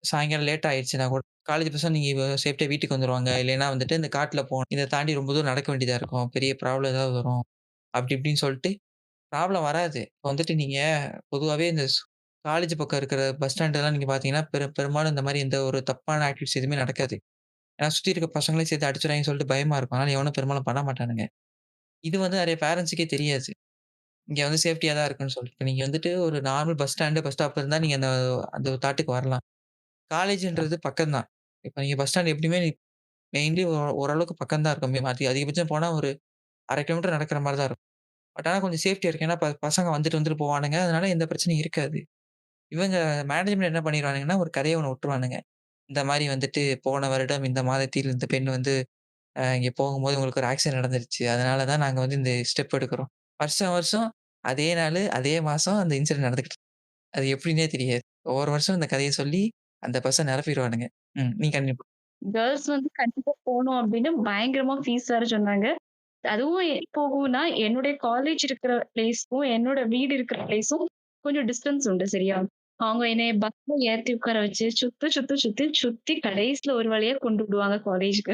Speaker 1: சாயங்காலம் லேட் ஆயிடுச்சுன்னா கூட, காலேஜ் பசங்க நீங்க சேஃப்டியா வீட்டுக்கு வந்துருவாங்க. இல்லைன்னா வந்துட்டு இந்த காட்டுல இத தாண்டி ரொம்ப தூரம் நடக்க வேண்டியதா இருக்கும். பெரிய ப்ராப்ளம் ஏதாவது வரும். அப்படி இப்படின்னு சொல்லிட்டு ப்ராப்ளம் வராது. இப்ப வந்துட்டு நீங்க பொதுவாவே இந்த காலேஜ் பக்கம் இருக்கிற பஸ் ஸ்டாண்ட்லாம் நீங்க பார்த்தீங்கன்னா, பெரும்பாலும் இந்த மாரி எந்த ஒரு தப்பான ஆக்டிவிட்டீஸ் எதுவுமே நடக்காது. ஏன்னா சுத்தி இருக்க பசங்களையும் சேர்த்து அடிச்சுருவாங்கன்னு சொல்லிட்டு பயமா இருக்கும். அதனால எவனும் பெரும்பாலும் பண்ண மாட்டானுங்க. இது வந்து நெறைய பேரன்ட்ஸ்க்கே தெரியாது. இங்க வந்து சேஃப்டியா தான் இருக்குன்னு சொல்லிட்டு. இப்ப நீங்க வந்துட்டு ஒரு நார்மல் பஸ் ஸ்டாப் இருந்தா நீங்க அந்த அந்த தாட்டுக்கு வரலாம். காலேஜ்ன்றது பக்கம் தான். இப்ப நீங்க பஸ் ஸ்டாண்ட் எப்படியுமே மெயின்லி ஓரளவுக்கு பக்கம் தான் இருக்கும். அதிகபட்சம் போனா ஒரு 1/2 கிலோமீட்டர் நடக்கிற மாரி தான் இருக்கும். பட் ஆனா கொஞ்சம் சேஃப்டியா இருக்கு. ஏன்னா பசங்க வந்துட்டு வந்துட்டு போவானுங்க. அதனால எந்த பிரச்சனையும் இருக்காது. இவங்க மேனேஜ்மென்ட் என்ன பண்ணிருவானுங்கன்னா, ஒரு கதைய ஒண்ணு விட்டுருவானுங்க. இந்த மாரி வந்துட்டு போன வருடம் இந்த மாதத்தில் இந்த பெண் வந்து இங்க போகும்போது உங்களுக்கு ஒரு ஆக்சிடென்ட் நடந்துருச்சு. அதனால தான் நாங்க வந்து இந்த ஸ்டெப் எடுக்கிறோம். வருஷம் வருஷம் அதே நாளு, அதே மாசம் அந்த இன்சிடென்ட் நடந்துகிட்டு இருக்கு. அது எப்படின்னே தெரியாது. ஒவ்வொரு வருஷம் இந்த கதைய சொல்லி அந்த பஸ்ஸ நிரப்பிருவானுங்க. நீங்க கன்டின்யூ
Speaker 2: கேர்ல்ஸ் வந்து கண்டிப்பா போணும் அப்படின்னு பயங்கரமா ஃபீஸ் வேற சொன்னாங்க. அதுவும் போகும்னா, என்னுடைய காலேஜ் இருக்கிற பிளேஸ்க்கும், என்னோட வீடு இருக்கிற பிளேஸும் கொஞ்சம் டிஸ்டன்ஸ் உண்டு சரியா? அவங்க என்னைய பஸ்ல ஏத்தி உட்கார வச்சு, சுத்தி கடைசில ஒரு வழியா கொண்டு விடுவாங்க காலேஜ்க்கு.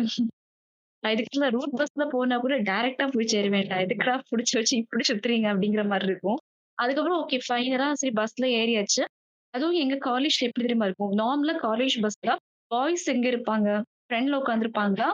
Speaker 2: இதுக்குள்ள ரூட் பஸ்ல போனா கூட டைரக்ட்டா போய் சேருவேன்டா. எதுக்குடா புடிச்சு வச்சு இப்படி சுத்துறீங்க அப்படிங்கிற மாரி இருக்கும். அதுக்கப்புறம் ஓகே ஃபைனலா சரி பஸ்ல ஏறியாச்சு. அதுவும் எங்க காலேஜ்ல எப்படி தெரியுமா இருக்கும்? நார்மலா காலேஜ் பஸ்ல பாய்ஸ் எங்க இருப்பாங்க? ஃப்ரண்ட்ல உட்கார்ந்திருப்பாங்களா?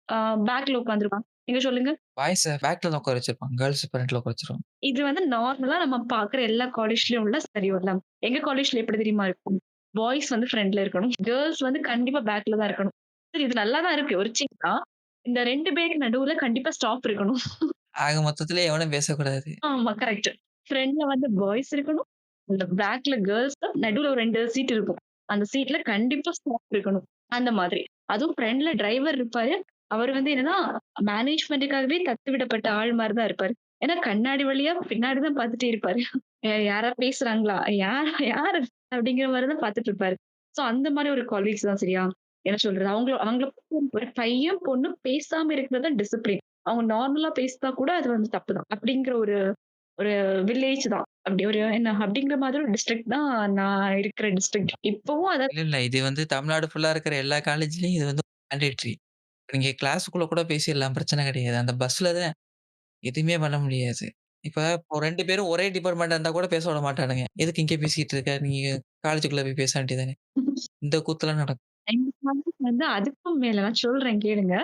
Speaker 2: ஆ பேக்ல உட்கார்ந்திருப்பாங்க. நீங்க சொல்லுங்க.
Speaker 1: பாய்ஸ பேக்ல தான் உட்கார வச்சிருப்பாங்க. கேர்ல்ஸ் ஃப்ரண்ட்ல உட்கார வச்சுருவாங்க.
Speaker 2: இது வந்து நார்மலா நம்ம பார்க்குற எல்லா காலேஜ்லயும் உள்ள ஸ்டீரியோலாம். எங்க காலேஜ்ல எப்படி தெரியுமா இருக்கும்? பாய்ஸ் வந்து ஃப்ரண்ட்ல இருக்கணும். கேர்ல்ஸ் வந்து கண்டிப்பா பேக்ல தான் இருக்கணும். சரி இது நல்லா தான் இருக்கு. ஒரு தான். இந்த 2 பேருக்கு நடுவுல கண்டிப்பா ஸ்டாப் இருக்கணும்.
Speaker 1: ஆக மொத்தத்தில எவனும் பேசக்கூடாது.
Speaker 2: ஆமா கரெக்ட். ஃப்ரண்ட்ல வந்து பாய்ஸ் இருக்கணும். அந்த பேக்ல கேர்ல்ஸ் நடுவுல ஒரு 2 சீட் இருக்கும். அந்த சீட்ல கண்டிப்பா ஸ்டாப் இருக்கணும். அந்த மாதிரி. அதுவும் ஃப்ரண்ட்ல டிரைவர் இருப்பாரு. அவரு வந்து என்னன்னா, மேனேஜ்மென்ட்க்காகவே தத்து விடப்பட்ட ஆள் மாரி தான் இருப்பாரு. ஏன்னா கண்ணாடி வழியா பின்னாடி தான் பார்த்துட்டே இருப்பாரு. யாரா பேசுறாங்களா? யாரு? அப்படிங்கிற மாரி தான் பார்த்துட்டு இருப்பாரு. சோ அந்த மாரி ஒரு காலீக்ஸ் தான் சரியா? என்ன சொல்றது? அவங்கள அவங்கள ஒரு பையன், பொண்ணு பேசாம இருக்கிறது தான் டிசிப்ளின். அவங்க நார்மலா பேசினா கூட அது வந்து தப்பு தான். அப்படிங்கிற ஒரு ஒரு வில்லேஜ் தான். அப்படி ஒரு என்ன அப்படிங்கிற மாதிரி ஒரு டிஸ்ட்ரிக்ட் தான் நான் இருக்கிற டிஸ்ட்ரிக்ட். இப்பவும் அத
Speaker 1: இல்ல, இல்ல. இது வந்து தமிழ்நாடு ஃபுல்லா இருக்கிற எல்லா காலேஜ்லயும் இது வந்து மேண்டேட்டரி. நீங்க கிளாஸ்க்குள்ள கூட பேசிறலாம். பிரச்சனை கிடையாது. அந்த பஸ்ல தான் எதுவுமே பண்ண முடியாது. இப்போ 2 பேரும் ஒரே டிபார்ட்மெண்ட்டா இருந்தா கூட பேச விட மாட்டானுங்க. எதுக்கு இங்க பேசிட்டு இருக்க? நீங்க காலேஜுக்குள்ள போய் பேச வேண்டியது தானே! இந்த கூத்துலாம் நடக்கும்.
Speaker 2: எங்க காலேஜ் வந்து அதுக்கும் மேல நான் சொல்றேன் கேளுங்க.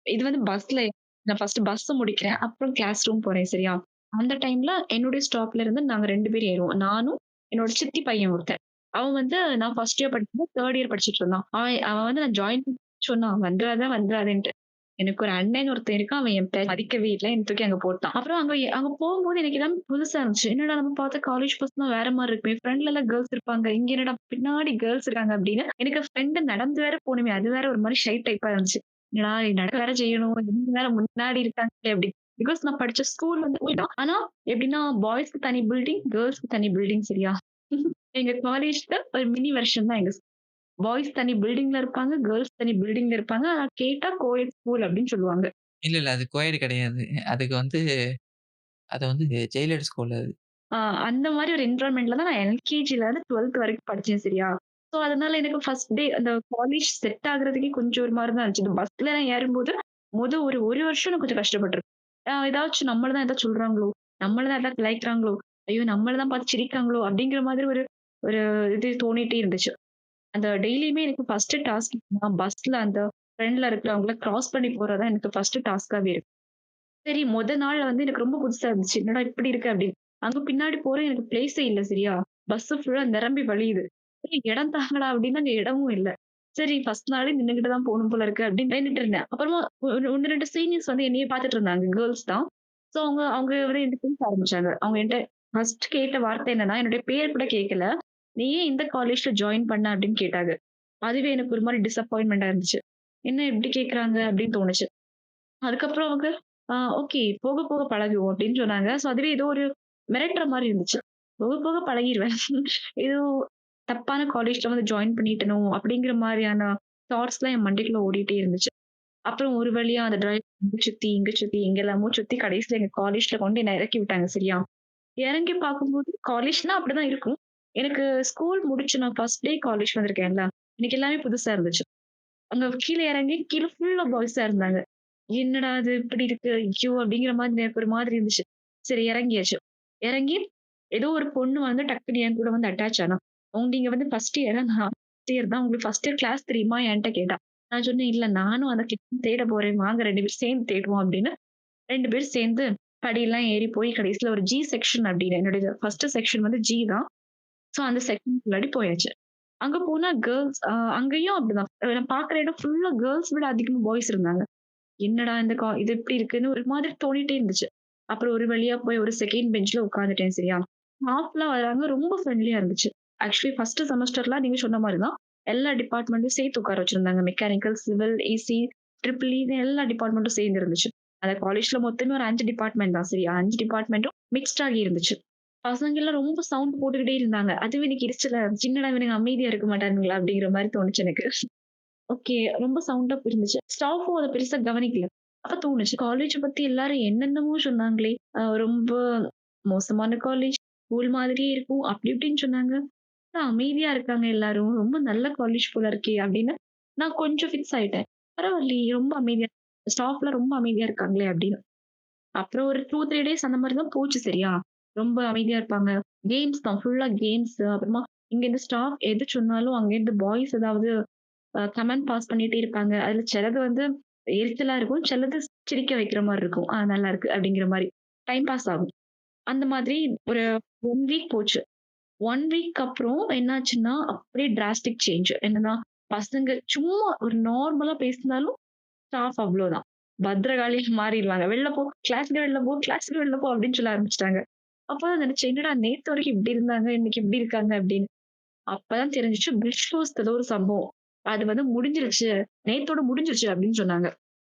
Speaker 2: இது வந்து பஸ்ல நான் ஃபர்ஸ்ட் பஸ் முடிக்கிறேன். அப்புறம் கிளாஸ் ரூம் போறேன் சரியா? அந்த டைம்ல என்னுடைய ஸ்டாப்ல இருந்து நாங்க 2 பேரும் ஏறுவோம். நானும் என்னோட சித்தி பையன் ஒருத்தன். அவன் வந்து நான் ஃபர்ஸ்ட் இயர் படிக்கும்போது 3 இயர் படிச்சுட்டு இருந்தான். அவன் அவன் வந்து நான் ஜாயின் சொன்னான். வந்துராத வந்துராதேன்ட்டு. எனக்கு ஒரு அண்ணன் ஒருத்தன் இருக்கான். அவன் என் பேச்ச மதிக்கவே இல்ல. என்ன தூக்கி அங்க போட்டான். அப்புறம் அங்க போகும்போது எனக்கு எல்லாமே புதுசா இருந்துச்சு. என்னடா நம்ம பார்த்த காலேஜ் பஸ்லாம் வேற மாரி இருக்குமே. ஃப்ரண்ட்ல எல்லாம் கேர்ல்ஸ் இருப்பாங்க. இங்க என்னடா பின்னாடி கேர்ல்ஸ் இருக்காங்க அப்படின்னு. எனக்கு ஃப்ரெண்ட் நடந்து வேற போணுமே. அது வேற ஒரு மாரி ஷை டைப்பா இருந்துச்சு. என்னடா நடக்க வேற செய்யணும். இவங்க வேற முன்னாடி இருக்காங்களே அப்படி. பிகாஸ் நான் படிச்ச ஸ்கூல் வந்து ஸ்கூல் தான். ஆனா எப்படின்னா பாய்ஸ்க்கு தனி பில்டிங், கேர்ல்ஸ்க்கு தனி பில்டிங் சரியா? எங்க காலேஜ்ல ஒரு மினி வெர்ஷன் தான் எங்க பாய்ஸ் தனி பில்டிங்ல இருப்பாங்க. கேர்ல்ஸ் தனி பில்டிங்ல இருப்பாங்க. ஆனா கேட்டா கோஎட் ஸ்கூல் அப்படின்னு சொல்லுவாங்க.
Speaker 1: இல்ல, இல்ல. அது கோயட் கிடையாது. அதுக்கு வந்து அது வந்து ஜெயிலர் ஸ்கூல் அது.
Speaker 2: ஆ அந்த மாரி ஒரு என்வைரன்மென்ட்ல தான் நான் எல்கேஜில இருந்து 12த் வரைக்கும் படிச்சேன் சரியா? ஸோ அதனால எனக்கு ஃபர்ஸ்ட் டே அந்த காலேஜ் செட் ஆகுறதுக்கே கொஞ்சம் ஒரு மாரி தான் இருந்துச்சு. இந்த பஸ்ல ஏறும்போது ஒரு 1 வருஷம் நான் கொஞ்சம் கஷ்டப்பட்டுருக்கேன். ஏதாச்சும் நம்மள தான் ஏதாச்சும் சொல்றாங்களோ, நம்மள தான் ஏதாவது கலாய்க்கிறாங்களோ, ஐயோ! நம்மள தான் பார்த்து சிரிக்காங்களோ அப்படிங்கிற மாதிரி ஒரு ஒரு இது தோணிட்டே இருந்துச்சு. அந்த டெய்லியுமே எனக்கு ஃபர்ஸ்ட் டாஸ்க் பஸ்ல அந்த ஃப்ரெண்ட்ல இருக்கிறவங்கள கிராஸ் பண்ணி போறது தான் எனக்கு ஃபர்ஸ்ட் டாஸ்க்காவே இருக்கு. சரி நாள் வந்து எனக்கு ரொம்ப புதுசா இருந்துச்சு. என்னடா இப்படி இருக்கு அப்படின்னு. அங்க பின்னாடி போறேன் எனக்கு பிளேஸே இல்ல சரியா? பஸ் ஃபுல்லா நிரம்பி வழியுது. சரி இடம் தாங்கடா அப்படின்னா அங்க இடமும் இல்ல. சரி ஃபர்ஸ்ட் நாளே நின்னுகிட்டு தான் போணும் போல இருக்கு அப்படின்னு நின்னுட்டு இருந்தேன். அப்புறமா 1, 2 சீனியர்ஸ் வந்து என்னைய பார்த்துட்டு இருந்தாங்க. கேர்ல்ஸ் தான். சோ அவங்க அவங்க வந்து என்ட்ட பேச ஆரம்பிச்சாங்க. அவங்க என்ட்ட ஃபர்ஸ்ட் கேட்ட வார்த்தை என்னன்னா, என்னுடைய பேர் கூட கேட்கல. "நீ ஏன் இந்த காலேஜ்ல ஜாயின் பண்ண?" அப்படின்னு கேட்டாங்க. அதுவே எனக்கு ஒரு மாரி டிசப்பாயின்ட்மென்ட்டா இருந்துச்சு. என்ன இப்படி கேட்கறாங்க அப்படின்னு தோணுச்சு. அதுக்கப்புறம் அவங்க ஓகே. போக போக பழகுவோம் அப்படின்னு சொன்னாங்க. ஸோ அதுவே ஏதோ ஒரு மிரட்டுற மாரி இருந்துச்சு. போக போக பழகிருவேன். ஏதோ தப்பான காலேஜ்ல வந்து ஜாயின் பண்ணிட்டனோ! அப்படிங்கிற மாரியான தாட்ஸ்லாம் என் மண்டைக்குள்ள ஓடிட்டே இருந்துச்சு. அப்புறம் ஒரு வழியா அந்த டிரைவர் அங்க சுத்தி, இங்க சுத்தி, எங்கெல்லாமோ சுத்தி கடைசில எங்க காலேஜ்ல கொண்டு என்ன இறக்கி விட்டாங்க சரியா? இறங்கி பார்க்கும்போது காலேஜ்னா அப்படிதான் இருக்கும். எனக்கு ஸ்கூல் முடிச்சு நான் ஃபர்ஸ்ட் டே காலேஜ் வந்திருக்கேன்ல. எனக்கு எல்லாமே புதுசா இருந்துச்சு. அங்க கீழ இறங்கி கீழ ஃபுல்லா பாய்ஸா இருந்தாங்க. என்னடா இது இப்படி இருக்கு? ஐயோ! அப்படிங்கிற மாதிரி எனக்கு ஒரு மாதிரி இருந்துச்சு. சரி இறங்கியாச்சு. இறங்கி ஏதோ ஒரு பொண்ணு வந்து டக்குனு என் கூட வந்து அட்டாச் ஆனா. நீங்க வந்து ஃபர்ஸ்ட் இயரா? நான் ஃபர்ஸ்ட் இயர் தான். உங்களுக்கு ஃபர்ஸ்ட் இயர் கிளாஸ் தெரியுமா? என்ட்ட கேட்டா. நான் சொன்னேன், "இல்ல நானும் அந்த கிளாஸ் தேட போறேன். வாங்க 2 பேரும் சேர்ந்து தேடுவோம்" அப்படின்னு 2 பேரும் சேர்ந்து படியெல்லாம் ஏறி போய் கடைசியில ஒரு ஜி செக்ஷன் அப்படின்னு என்னுடைய ஃபர்ஸ்ட் செக்ஷன் வந்து ஜி தான். ஸோ அந்த செக்ஷனுக்குள்ளாடி போயாச்சு. அங்க போனா கேர்ல்ஸ் அங்கேயும் அப்படிதான். நான் பார்க்குற இடம் ஃபுல்லா கேர்ல்ஸ் விட அதிகமா பாய்ஸ் இருந்தாங்க. என்னடா இந்த இது இப்படி இருக்குன்னு ஒரு மாதிரி தோணிட்டே இருந்துச்சு. அப்புறம் ஒரு வழியா போய் ஒரு செகண்ட் பெஞ்ச்ல உட்கார்ந்துட்டேன் சரியா? ஸ்டாஃப்லாம் வராங்க. ரொம்ப ஃப்ரெண்ட்லியா இருந்துச்சு. ஆக்சுவலி ஃபர்ஸ்ட் செமஸ்டர்லாம் நீங்க சொன்ன மாரி தான். எல்லா டிபார்ட்மெண்ட்டும் சேர்த்து உட்கார வச்சிருந்தாங்க. Mechanical, civil, EC, triple E எல்லா டிபார்ட்மெண்ட்டும் சேர்ந்து இருந்துச்சு. அந்த காலேஜ்ல மொத்தமே ஒரு 5 டிபார்ட்மெண்ட் தான் சரியா? 5 டிபார்ட்மெண்ட்டும் மிக்ஸ்ட் ஆகி இருந்துச்சு. பசங்க எல்லாம் ரொம்ப சவுண்ட் போட்டுக்கிட்டே இருந்தாங்க. அதுவே எனக்கு எரிச்சலா இருந்துச்சு. என்னடா இவனுங்க அமைதியா இருக்க மாட்டானுங்களா? அப்படிங்கிற மாரி தோணுச்சு எனக்கு. ஓகே. ரொம்ப சவுண்டா இருந்துச்சு. ஸ்டாஃப்பும் அத பெருசா கவனிக்கல. அப்ப தோணுச்சு. காலேஜ பத்தி எல்லாரும் என்னென்னமோ சொன்னாங்களே! ரொம்ப மோசமான காலேஜ், ஸ்கூல் மாதிரியே இருக்கும். அப்படி இப்படின்னு சொன்னாங்க. அமைதியா இருக்காங்க எல்லாரும். ரொம்ப நல்ல காலேஜ் போல இருக்கே! அப்படின்னு நான் கொஞ்சம் ஃபிக்ஸ் ஆயிட்டேன். பரவாயில்லையே! ரொம்ப அமைதியா ஸ்டாஃப்லாம் ரொம்ப அமைதியா இருக்காங்களே! அப்படின்னு. அப்புறம் ஒரு 2, 3 டேஸ் அந்த மாரி தான் போச்சு சரியா? ரொம்ப அமைதியா இருப்பாங்க. கேம்ஸ் தான் ஃபுல்லா கேம்ஸ் அப்புறமா இங்கேருந்து ஸ்டாஃப் எது சொன்னாலும் அங்கேருந்து பாய்ஸ் ஏதாவது கமெண்ட் பாஸ் பண்ணிட்டே இருப்பாங்க. அதுல சிலது வந்து எரிச்சலா இருக்கும். சிலது சிரிக்க வைக்கிற மாரி இருக்கும். நல்லாருக்கு அப்படிங்கிற மாரி. டைம் பாஸ் ஆகும். அந்த மாதிரி ஒரு 1 வீக் போச்சு. 1 வீக் அப்புறம் என்னாச்சுன்னா, அப்படியே டிராஸ்டிக் சேஞ்ச். என்னன்னா, பசங்க சும்மா ஒரு நார்மலா பேசினாலும் ஸ்டாஃப் அவ்ளோதான். பத்திரகாளியா மாறிருவாங்க. "வெளில போ, கிளாஸ்க்கு வெளில போ, கிளாஸ்க்கு வெளில போ" அப்படின்னு சொல்ல ஆரம்பிச்சுட்டாங்க. அப்பதான் நினைச்சேன், என்னடா நேத்து வரைக்கும் இப்படி இருந்தாங்க, இன்னைக்கு இப்படி இருக்காங்க அப்படின்னு. அப்பதான் தெரிஞ்சுச்சு பிஷ்வாஸ்க்கு ஏதோ ஒரு சம்பவம். அது வந்து முடிஞ்சிருச்சு. நேத்தோட முடிஞ்சிருச்சு அப்படின்னு சொன்னாங்க.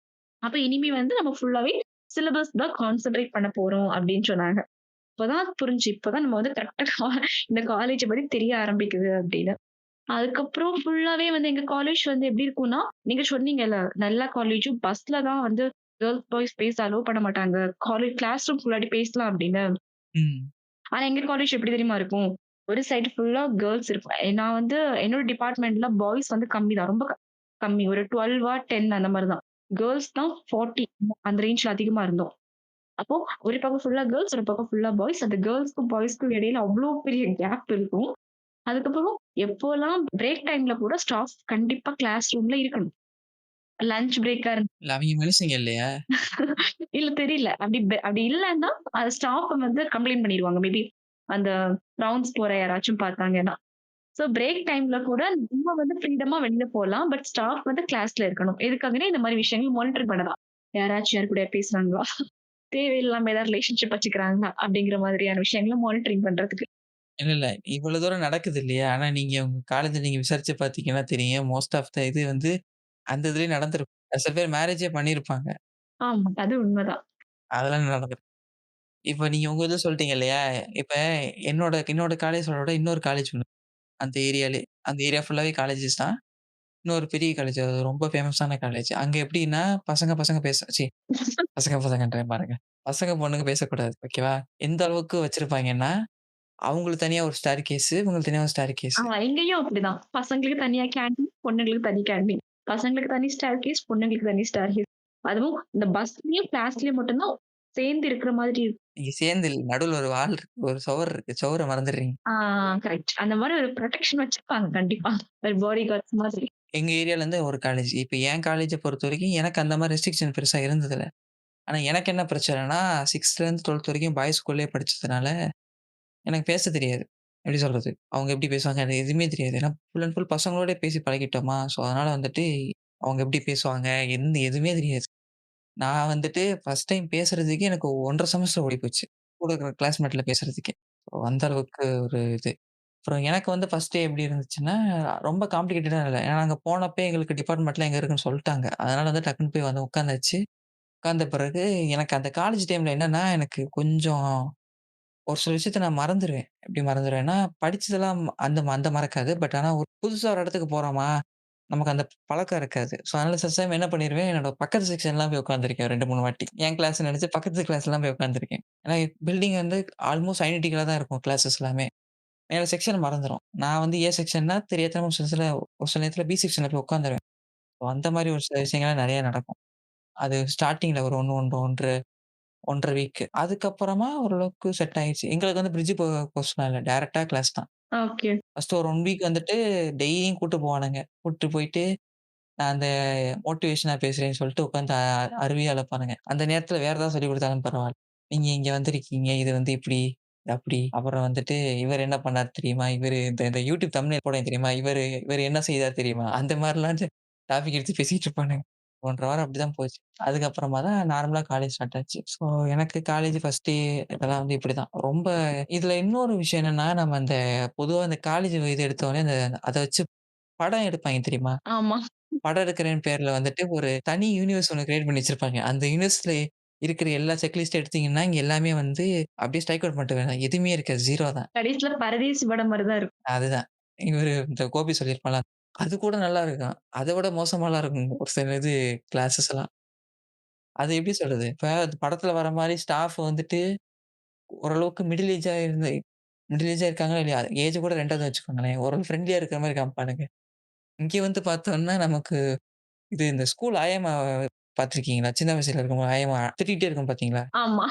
Speaker 2: அப்ப இனிமே வந்து நம்ம ஃபுல்லாவே சிலபஸ் தான் கான்சன்ட்ரேட் பண்ண போறோம் அப்படின்னு சொன்னாங்க. அப்பதான் புரிஞ்சுச்சு. இப்பதான் நம்ம வந்து கரெக்ட்டா இந்த காலேஜ பத்தி தெரிய ஆரம்பிக்குது அப்படின்னு. அதுக்கப்புறம் ஃபுல்லாவே வந்து எங்க காலேஜ் வந்து எப்படி இருக்கும்னா, நீங்க சொன்னீங்கல்ல, நல்ல காலேஜும் பஸ்ல தான் வந்து கேர்ல்ஸ், பாய்ஸ் பேச அலோவ் பண்ண மாட்டாங்க. கிளாஸ் ரூம்குள்ளாடி பேசலாம் அப்படின்னு.
Speaker 1: ம்.
Speaker 2: ஆனா எங்க காலேஜ் எப்படி தெரியுமா இருக்கும்? ஒரு சைடு ஃபுல்லா கேர்ல்ஸ் இருக்கும். நான் வந்து என்னோட டிபார்ட்மெண்ட்ல பாய்ஸ் வந்து கம்மி தான். ரொம்ப கம்மி. ஒரு 12 10 அந்த மாரி தான். கேர்ல்ஸ் தான் 40 அந்த ரேஞ்ச்ல அதிகமா இருந்தோம். அப்போ ஒரு பக்கம் ஃபுல்லா கேர்ல்ஸ், ஒரு பக்கம் ஃபுல்லா பாய்ஸ். அந்த கேர்ல்ஸ்க்கும், பாய்ஸ்க்கும் இடையில அவ்ளோ பெரிய கேப் இருக்கும். அதுக்கப்புறம் எப்போலாம் பிரேக் டைம்ல கூட ஸ்டாஃப் கண்டிப்பா கிளாஸ் ரூம்ல இருக்கணும். லஞ்ச் பிரேக்கா
Speaker 1: இல்ல அவைங்க மனுஷங்க இல்லையா?
Speaker 2: இல்ல தெரியல. அப்படி இல்லன்னா, அது ஸ்டாஃப் வந்து கம்ப்ளைண்ட் பண்ணிருவாங்க. மேபி அந்த ரவுண்ட்ஸ் போற யாராச்சும் பார்த்தாங்கன்னா. சோ பிரேக் டைம்ல கூட நம்ம வந்து ஃப்ரீடமா வெளில போலாம். பட் ஸ்டாஃப் வந்து கிளாஸ்ல இருக்கணும். எதுக்காகன்னா, இந்த மாரி விஷயங்கள் மானிட்டர் பண்ணலாம். யாராச்சும் யார் கூடயா பேசுறாங்களா? தேவையில்லாம ஏதாவது ரிலேஷன்ஷிப் வச்சுக்கிறாங்களா? அப்படிங்கிற மாதிரியான விஷயங்கள மானிட்டரிங் பண்றதுக்கு.
Speaker 1: இல்ல, இல்ல. இவ்வளவு தூரம் நடக்குது இல்லையா? ஆனா நீங்க உங்க காலேஜ்ல நீங்க விசாரிச்சு பார்த்தீங்கன்னா தெரியும். மோஸ்ட் ஆஃப் த இது வந்து அந்த இதுலயே நடந்திருக்கும். சில பேர் மேரேஜே பண்ணியிருப்பாங்க.
Speaker 2: ஆமா. அது உண்மதான்.
Speaker 1: அதெல்லாம் நடந்திருக்கு. இப்ப நீங்க உங்க இது சொல்ட்டீங்க இல்லையா? இப்ப என்னோட என்னோட காலேஜோட விட இன்னொரு காலேஜ் ஒண்ணு. அந்த ஏரியாலயே. அந்த ஏரியா ஃபுல்லாவே காலேஜஸ் தான். இன்னொரு பெரிய காலேஜ். அது ரொம்ப ஃபேமஸான காலேஜ். அங்க எப்படின்னா, பசங்க பசங்க பசங்க பசங்கன்றேன் பாருங்க. பசங்க பொண்ணுங்க பேசக்கூடாது. ஓகேவா? எந்த அளவுக்கு வச்சிருப்பாங்கன்னா, அவங்களுக்கு தனியா ஒரு ஸ்டேர் கேஸ், இவங்களுக்கு தனியா ஒரு ஸ்டேர் கேஸ்.
Speaker 2: இங்கேயும் அப்படிதான். பசங்களுக்கு தனியா கேண்டீன், பொண்ணுங்களுக்கு தனி கேண்டீன். பசங்களுக்கு தனி ஸ்டேர்கேஸ், பொண்ணுங்களுக்கு தனி ஸ்டேர்கேஸ். அதுவும் இந்த பஸ்லயும், கிளாஸ்லயும் மட்டும் தான் சேர்ந்து இருக்கிற மாதிரி இருக்கும்.
Speaker 1: நீங்க சேர்ந்து இல்ல. நடுவுல ஒரு வால் இருக்கு. ஒரு சுவர் இருக்கு. சுவர மறந்துடுறீங்க.
Speaker 2: ஆ கரெக்ட். அந்த மாரி ஒரு புரொடெக்ஷன் வச்சிருப்பாங்க கண்டிப்பா. ஒரு பாடி கார்ட்ஸ் மாதிரி.
Speaker 1: எங்க ஏரியாலருந்து ஒரு காலேஜ். இப்ப என் காலேஜ பொறுத்தவரைக்கும் எனக்கு அந்த மாரி ரெஸ்ட்ரிக்ஷன் பெருசா இருந்ததில்ல. ஆனா எனக்கு என்ன பிரச்சனைன்னா, 6த்லேருந்து 12த் வரைக்கும் பாய்ஸ் ஸ்கூல்லயே படிச்சதுனால, எனக்கு பேச தெரியாது. எப்படி சொல்றது? அவங்க எப்படி பேசுவாங்க? எனக்கு எதுவுமே தெரியாது. ஏன்னா ஃபுல் அண்ட் ஃபுல் பசங்களோடயே பேசி பழகிட்டோமா, ஸோ அதனால வந்துட்டு அவங்க எப்படி பேசுவாங்க? எதுவுமே தெரியாது. நான் வந்துட்டு ஃபர்ஸ்ட் டைம் பேசுறதுக்கே எனக்கு 1 1/2 செமஸ்டர் ஓடி போச்சு. கூட இருக்கிற கிளாஸ்மேட்ல பேசுறதுக்கே. அந்த அளவுக்கு ஒரு இது. அப்புறம் எனக்கு வந்து ஃபர்ஸ்ட் டே எப்படி இருந்துச்சுன்னா, ரொம்ப காம்ப்ளிகேட்டடா இல்ல. ஏன்னா நாங்க போனப்பயே எங்களுக்கு டிபார்ட்மெண்ட்லாம் எங்க இருக்குன்னு சொல்ட்டாங்க. அதனால வந்து டக்குனு போய் வந்து உட்காந்தாச்சு. உட்கார்ந்த பிறகு எனக்கு அந்த காலேஜ் டைம்ல என்னன்னா, எனக்கு கொஞ்சம் ஒரு சில விஷயத்த நான் மறந்துருவேன். எப்படி மறந்துருவேன்னா, படிச்சதெல்லாம் அந்த அந்த மறக்காது. பட் ஆனா ஒரு புதுசா ஒரு இடத்துக்கு போறோமா, நமக்கு அந்த பழக்கம் இருக்காது. ஸோ அதனால சில டைம் என்ன பண்ணிருவேன், என்னோட பக்கத்து செக்ஷன்லாம் போய் உட்கார்ந்துருக்கேன் 2, 3 வாட்டி. என் கிளாஸ்ன்னு நெனச்சு பக்கத்து கிளாஸ்லாம் போய் உட்கார்ந்துருக்கேன். ஏன்னா பில்டிங் வந்து ஆல்மோஸ்ட் ஐடென்டிகலா தான் இருக்கும் கிளாஸஸ் எல்லாமே. என்னோட செக்ஷன் மறந்துரும். நான் வந்து ஏ செக்ஷன்னா தெரியாத்தனமா ஒரு சில நேரத்துல பி செக்ஷன்ல போய் உட்காந்துருவேன். ஸோ அந்த மாரி ஒரு சில விஷயங்கள்லாம் நெறைய நடக்கும். அது ஸ்டார்ட்டிங்ல ஒரு 1 வீக். அதுக்கப்புறமா ஓரளவுக்கு செட் ஆயிருச்சு. எங்களுக்கு வந்து பிரிட்ஜ் கோர்ஸ்லாம் இல்ல. டைரக்ட்டா கிளாஸ் தான்.
Speaker 2: ஓகே.
Speaker 1: ஃபர்ஸ்ட் ஒரு 1 வீக் வந்துட்டு டெய்லியும் கூட்டு போவானுங்க. கூட்டு போயிட்டு நான் அந்த மோட்டிவேஷனா பேசுறேன்னு சொல்லிட்டு உட்காந்து அருவியா அளப்பானுங்க. அந்த நேரத்துல வேற ஏதாவது சொல்லிக் குடுத்தாலும் பரவால்ல. நீங்க இங்க வந்திருக்கீங்க. இது வந்து இப்படி, இது அப்படி. அப்புறம் வந்துட்டு இவரு என்ன பண்ணாரு தெரியுமா? இவரு இந்த இந்த யூடியூப் தம்ப்நெயில் போடுவேன் தெரியுமா? இவரு இவரு என்ன செய்தார் தெரியுமா? அந்த மாரிலாம் டாபிக் எடுத்து பேசிட்டு இருப்பானுங்க. 1 1/2 வாரம் அப்படிதான் போச்சு. அதுக்கப்புறமா தான் நார்மலா காலேஜ் ஸ்டார்ட் ஆச்சு. ஸோ எனக்கு காலேஜ் ஃபர்ஸ்ட் டே இதெல்லாம் வந்து இப்படிதான். ரொம்ப இதுல இன்னொரு விஷயம் என்னன்னா, நம்ம அந்த பொதுவா இந்த காலேஜ் இது எடுத்தோனே அந்த அத வச்சு படம் எடுப்பாய்ங்க தெரியுமா?
Speaker 2: ஆமா.
Speaker 1: படம் எடுக்கிறேன் பேர்ல வந்துட்டு ஒரு தனி யூனிவர்ஸ் ஒண்ணு கிரியேட் பண்ணி வச்சிருப்பாங்க. அந்த யூனிவர்ஸ்ல இருக்கிற எல்லா செக்லிஸ்ட் எடுத்தீங்கன்னா, இங்க எல்லாமே வந்து அப்படியே ஸ்ட்ரைக் அவுட் பண்ணிட்டு வேணாம். எதுவுமே இருக்காது. 0 தான்.
Speaker 2: கடைசில பரதேசி படம் மாரி தான் இருக்கும்.
Speaker 1: அதுதான். இவரு இந்த கோபி சொல்லியிருப்பான்ல. அது கூட நல்லா இருக்கும். அத விட மோசமாலாம் இருக்கும். ஒரு சில இது கிளாஸஸ்லாம். அது எப்படி சொல்றது? இப்ப படத்துல வர மாரி ஸ்டாஃப் வந்துட்டு ஓரளவுக்கு மிடில் ஏஜா இருந்து மிடில் ஏஜா இருக்காங்களோ இல்லையோ, ஏஜ் கூட 2வது வச்சுக்கோங்களேன். ஓரளவு ஃப்ரெண்ட்லியா இருக்கிற மாரி காமிப்பானுங்க. இங்க வந்து பார்த்தோம்னா, நமக்கு இது இந்த ஸ்கூல் ஆயம்மா பார்த்துருக்கீங்களா? சின்ன வயசுல இருக்கும்போது ஆயம்மா திட்டிட்டே இருக்கும் பார்த்தீங்களா?
Speaker 2: ஆமா.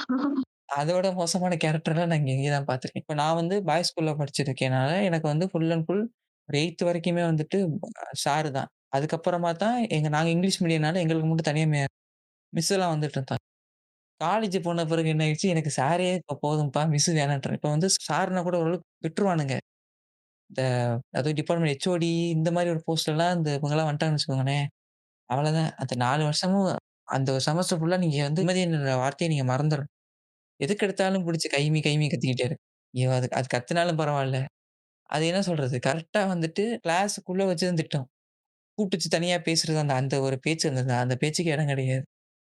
Speaker 1: அதோட மோசமான கேரக்டர்லாம் நான் இங்க தான் பார்த்துருக்கேன். இப்ப நான் வந்து பாய்ஸ் ஸ்கூல்ல படிச்சிருக்கேனால, எனக்கு வந்து ஃபுல் அண்ட் ஃபுல் ஒரு 8த் வரைக்குமே வந்துட்டு சாரு தான். அதுக்கப்புறமா தான் நாங்க இங்கிலீஷ் மீடியம்னால எங்களுக்கு மட்டும் தனியா மிஸ்ஸெல்லாம் வந்துட்டு இருந்தாங்க. காலேஜ் போன பிறகு என்ன ஆயிடுச்சு, எனக்கு சாரே இப்ப போதும்ப்பா, மிஸ் வேணான்ட்டேன். இப்ப வந்து சார்னா கூட ஓரளவுக்கு விட்டுருவானுங்க. இந்த அதுவும் டிபார்ட்மெண்ட் ஹெச்ஓடி இந்த மாரி ஒரு போஸ்ட்லலாம் இந்த இவங்கலாம் வந்துட்டாங்கன்னு வச்சுக்கோங்களேன், அவ்வளோதான். அந்த 4 வருஷமும் அந்த ஒரு செமஸ்டர் ஃபுல்லா நீங்க வந்து நிம்மதின்ற வார்த்தைய நீங்க மறந்துரணும். எதுக்கு எடுத்தாலும் புடிச்சு கைமி கைமி கத்திக்கிட்டே இருக்கு. ஐயோ! அது அது கத்துனாலும் பரவால்ல. அது என்ன சொல்றது? கரெக்ட்டா வந்துட்டு கிளாஸ்க்குள்ள வச்சு தான் திட்டும். கூப்பிட்டு வச்சு தனியா பேசுறது அந்த அந்த ஒரு பேச்சு இருந்தது. அந்த பேச்சுக்கு இடம் கிடையாது.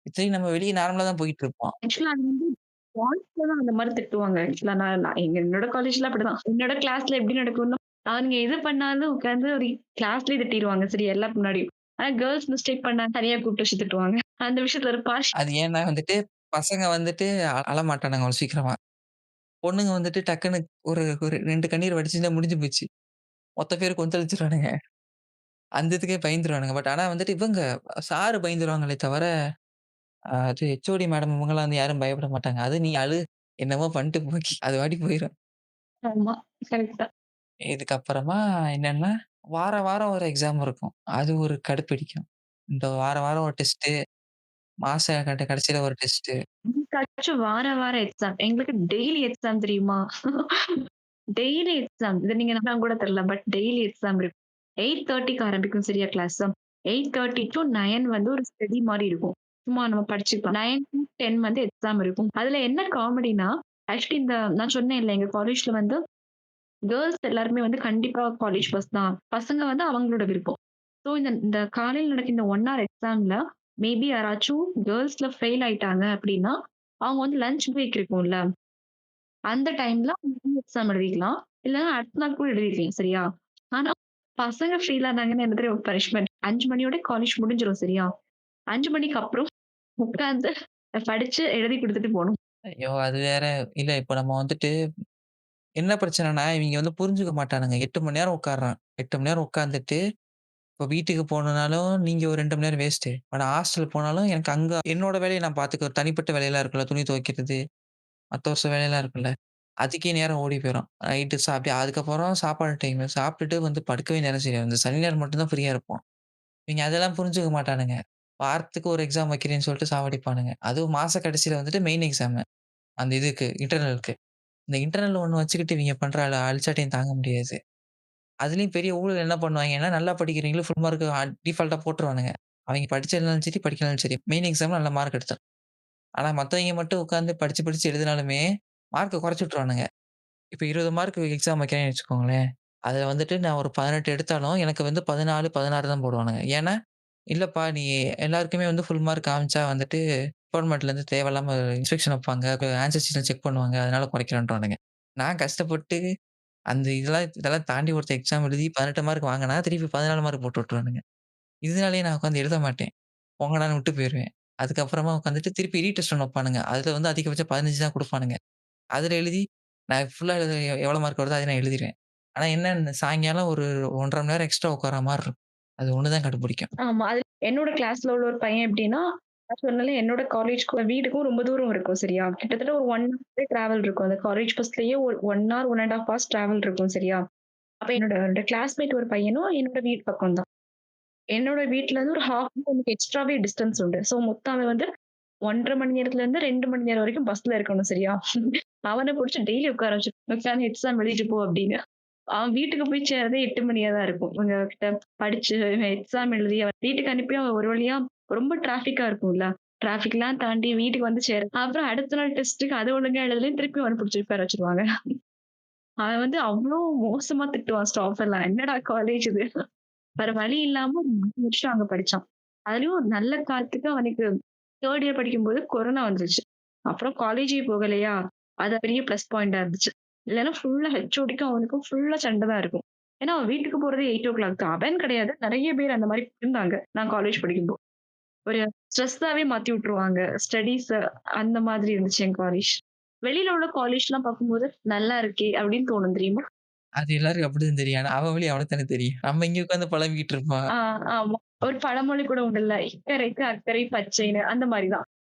Speaker 1: இத்தனைக்கும் நம்ம வெளிய நார்மலா தான் போயிட்டு இருப்போம்.
Speaker 2: ஆக்சுவலா அது வந்து பாய்ஸ்ல தான் அந்த மாரி திட்டுவாங்க. ஆக்சுவலா நான் நான் என்னோட காலேஜ்ல அப்படிதான். என்னோட கிளாஸ்ல எப்படி நடக்கும்னா, அவனுங்க எது பண்ணாலும் உட்கார்ந்து ஒரு கிளாஸ்லயே திட்டிருவாங்க. சரி எல்லார் முன்னாடியும். ஆனா கேர்ல்ஸ் மிஸ்டேக் பண்ணா தனியா கூப்பிட்டு வச்சு திட்டுவாங்க. அந்த விஷயத்துல ஒரு
Speaker 1: அது ஏன்னா வந்துட்டு பசங்க வந்துட்டு அழமாட்டானுங்க அவ்வளோ சீக்கிரமா. பொண்ணுங்க வந்துட்டு டக்குன்னு ஒரு ஒரு 2 கண்ணீர் வடிச்சுட்டா முடிஞ்சு போச்சு. மொத்த பேரும் கொந்தளிச்சுருவானுங்க. அந்த இதுக்கே பயந்துருவானுங்க. பட் ஆனா வந்துட்டு இவங்க சார் பயந்துருவாங்களே தவிர, அது ஹெச்ஓடி மேடம் இவங்கலாம் வந்து யாரும் பயப்பட மாட்டாங்க. அது நீ அழு, என்னமோ பண்ணிட்டு போய் அது பாட்டுக்கு போயிரும்.
Speaker 2: ஆமா. கரெக்ட் தான்.
Speaker 1: இதுக்கப்புறமா என்னன்னா, வாரம் ஒரு எக்ஸாம் இருக்கும். அது ஒரு கடுப்படிக்கும். இந்த வாரம் ஒரு டெஸ்ட்டு, மாச கடைசியில ஒரு டெஸ்ட்டு.
Speaker 2: எங்களுக்காச்சும் வாரம் எக்ஸாம். எங்களுக்கு டெய்லி எக்ஸாம் தெரியுமா? Daily exam. இத நீங்க நம்புனாங்க கூட தெரியல. பட் டெய்லி எக்ஸாம் இருக்கும். 8:30க்கு ஆரம்பிக்கும் சரியா கிளாஸ். 8:30 டூ 9 வந்து ஒரு ஸ்டடி மாரி இருக்கும். சும்மா நம்ம படிச்சுக்கலாம். 9 டூ 10 வந்து எக்ஸாம் இருக்கும். அதுல என்ன காமெடின்னா, ஆக்சுவலி இந்த நான் சொன்னேன்ல எங்க காலேஜ்ல வந்து கேர்ல்ஸ் எல்லாருமே வந்து கண்டிப்பா காலேஜ் பஸ் தான். பசங்க வந்து அவங்களோட விருப்பம். ஸோ இந்த இந்த காலையில நடக்க இந்த 1 ஹவர் எக்ஸாம்ல மேபி யாராச்சும் கேர்ல்ஸ்ல ஃபெயில் ஆயிட்டாங்க அப்டின்னா, அவங்க வந்து லஞ்ச் பிரேக் இருக்கும்ல. அந்த டைம்ல எக்ஸாம் எழுதிக்கலாம். இல்லன்னா அடுத்த நாள் கூட எழுதிக்கலாம். சரியா? ஆனா பசங்க ஃபெயில் ஆனாங்கன்னா என்ன தெரியுமா பனிஷ்மென்ட்? 5 மணியோட காலேஜ் முடிஞ்சிரும். சரியா? 5 மணிக்கு அப்புறம் உட்கார்ந்து படிச்சு எழுதி குடுத்துட்டு போணும்.
Speaker 1: ஐயோ! அது வேற. இல்ல இப்ப நம்ம வந்துட்டு என்ன பிரச்சனைன்னா, இவிங்க வந்து புரிஞ்சுக்க மாட்டானுங்க. 8 மணி நேரம் உட்கார்றான். 8 மணி நேரம் உட்கார்ந்துட்டு, இப்ப வீட்டுக்கு போணும்னாலும் நீங்க ஒரு 2 மணி நேரம் வேஸ்ட்டு. ஆனா ஹாஸ்டல் போனாலும் எனக்கு அங்க என்னோட வேலைய நான் பார்த்துக்க தனிப்பட்ட வேலையெல்லாம் இருக்குல்ல. துணி துவைக்கிறது, மத்த ஒரு சில வேலையெல்லாம் இருக்குல்ல. அதுக்கே நேரம் ஓடி போயிரும். நைட்டு சாப்பிட்டு அதுக்கப்புறம் சாப்பாடு டைமு. சாப்பிட்டுட்டு வந்து படுக்கவே நேரம் சரியா இந்த சனி, ஞாயிறு மட்டும் தான் ஃப்ரீயா இருப்போம். இவிங்க அதெல்லாம் புரிஞ்சுக்க மாட்டானுங்க. வாரத்துக்கு ஒரு எக்ஸாம் வைக்கிறேன்னு சொல்லிட்டு சாவடிப்பானுங்க. அதுவும் மாச கடைசியில வந்துட்டு மெயின் எக்ஸாமு. அந்த இதுக்கு இன்டர்னலுக்கு. இந்த இன்டர்னல் ஒண்ணு வச்சுக்கிட்டு இவிங்க பண்ற அலச்சாட்டியம் தாங்க முடியாது. அதுலயும் பெரிய ஊழல் என்ன பண்ணுவாய்ங்கன்னா, நல்லா படிக்கிறவங்களுக்கு ஃபுல் மார்க் டிஃபால்ட்டா போட்டுருவானுங்க. அவைங்க படிச்சிருந்தாலும் சரி, படிக்கலனாலும் சரி. மெயின் எக்ஸாம்ல நல்ல மார்க் எடுத்துரும். ஆனா மத்தவங்க மட்டும் உட்கார்ந்து படிச்சு, படிச்சு எழுதினாலுமே மார்க்க குறைச்சு விட்டுருவானுங்க. இப்ப 20 மார்க் எக்ஸாம் வைக்கிறேன்னு வச்சுக்கோங்களேன். அதுல வந்துட்டு நான் ஒரு 18 எடுத்தாலும் எனக்கு வந்து 14, 16 தான் போடுவானுங்க. ஏன்னா, இல்லப்பா நீ எல்லாருக்குமே வந்து ஃபுல் மார்க் காமிச்சா வந்துட்டு டிபார்ட்மெண்ட்லேருந்து தேவையில்லாம இன்ஸ்பெக்ஷன் வைப்பாங்க. ஆன்சர் ஷீட்லாம் செக் பண்ணுவாங்க. அதனால குறைக்கிறேன்றானுங்க. நான் கஷ்டப்பட்டு அந்த இதெல்லாம் தாண்டி ஒருத்தன் எக்ஸாம் எழுதி 18 மார்க் வாங்குனா, திருப்பி 14 மார்க் போட்டு விட்டுருவானுங்க. இதனாலேயே நான் உட்காந்து எழுத மாட்டேன். போங்கடான்னு விட்டு போயிருவேன். அதுக்கப்புறமா உட்காந்துட்டு திருப்பி ரீடெஸ்ட் ஒண்ணு வைப்பானுங்க. அதுல வந்து அதிகபட்சம் 15 தான் குடுப்பானுங்க. அதுல எழுதி நான் ஃபுல்லா எவ்வளோ மார்க் வருதோ அத நான் எழுதிருவேன். ஆனா என்ன சாயங்காலம் ஒரு 1 1/2 மணி நேரம் எக்ஸ்ட்ரா உட்கார்ற மாரி இருக்கும். அது ஒண்ணு தான் கடுப்பிடிக்கும்.
Speaker 2: ஆமா. அது என்னோட கிளாஸ்ல உள்ள ஒரு பையன் எப்படின்னா, நான் சொன்னேன்ல என்னோட காலேஜ்க்கும் வீட்டுக்கும் ரொம்ப தூரம் இருக்கும் சரியா? கிட்டத்தட்ட ஒரு 1 ஹவர் டிராவல் இருக்கும். அந்த காலேஜ் பஸ்லயே ஒரு 1 ஹவர், 1 1/2 ஹவர்ஸ் டிராவல் இருக்கும் சரியா? அப்ப என்னோட கிளாஸ்மேட் ஒரு பையனும் என்னோட வீட்டு பக்கம் தான். என்னோட வீட்ல இருந்து ஒரு 1/2 எனக்கு எக்ஸ்ட்ராவே டிஸ்டன்ஸ் உண்டு. ஸோ மொத்தம் அவன் வந்து 1 1/2 மணி நேரத்துல இருந்து 2 மணி நேரம் வரைக்கும் பஸ்ல இருக்கணும் சரியா? அவன புடிச்சு டெய்லி உட்கார வச்சு உட்கார்ந்து எக்ஸாம் எழுதிட்டு போ அப்படின்னு. அவன் வீட்டுக்கு போய் சேர்றதே 8 மணியா தான் இருக்கும். இவங்க கிட்ட படிச்சு எக்ஸாம் எழுதி அவன் வீட்டுக்கு அனுப்பி அவன் ஒரு வழியா ரொம்ப டிராஃபிக்கா இருக்கும்ல. டிராஃபிக்லாம் தாண்டி வீட்டுக்கு வந்து சேர அப்புறம் அடுத்த நாள் டெஸ்ட்டுக்கு அது ஒழுங்கா எழுதலன்னு திருப்பி அவன புடிச்சு உட்கார வச்சுருவாங்க. அவன் வந்து அவ்ளோ மோசமா திட்டுவான் ஸ்டாஃப் எல்லாம். என்னடா காலேஜ் இது? வேற வழி இல்லாம ஒரு 4 வருஷம் அங்க படிச்சான். அதுலயும் ஒரு நல்ல காலத்துக்கு அவனுக்கு 3 இயர் படிக்கும்போது கொரோனா வந்துருச்சு. அப்புறம் காலேஜே போகலையா, அது பெரிய பிளஸ் பாயிண்டா இருந்துச்சு. இல்லன்னா ஃபுல்லா ஹெச்ஓடிக்கும் அவனுக்கும் ஃபுல்லா சண்டை தான் இருக்கும். ஏன்னா அவன் வீட்டுக்கு போறதே 8:00 தான். அவன் கிடையாது. நெறைய பேர் அந்த மாரி இருந்தாங்க. நான் காலேஜ் படிக்கும்போது. ஒரு ஸ்ட்ரெஸ்ஸாவே மாத்தி விட்டுருவாங்க. ஸ்டடீஸ அந்த மாதிரி இருந்துச்சு என் காலேஜ். வெளியில உள்ள காலேஜ்லாம் பார்க்கும்போது, "நல்லா இருக்கே!" அப்படின்னு தோணும் தெரியுமா?
Speaker 1: அது எல்லாருக்கும் அப்படிதான் தெரியும். ஆனா அவன் வழி அவனுக்கு தானே தெரியும். நம்ம இங்க உட்கார்ந்து புலம்பிக்கிட்டு இருப்போம்.
Speaker 2: ஆ, ஆமா. ஒரு பழமொழி கூட உண்டுல்ல. "இக்கரைக்கு அக்கரை பச்சைன்னு" அந்த மாரி தான்.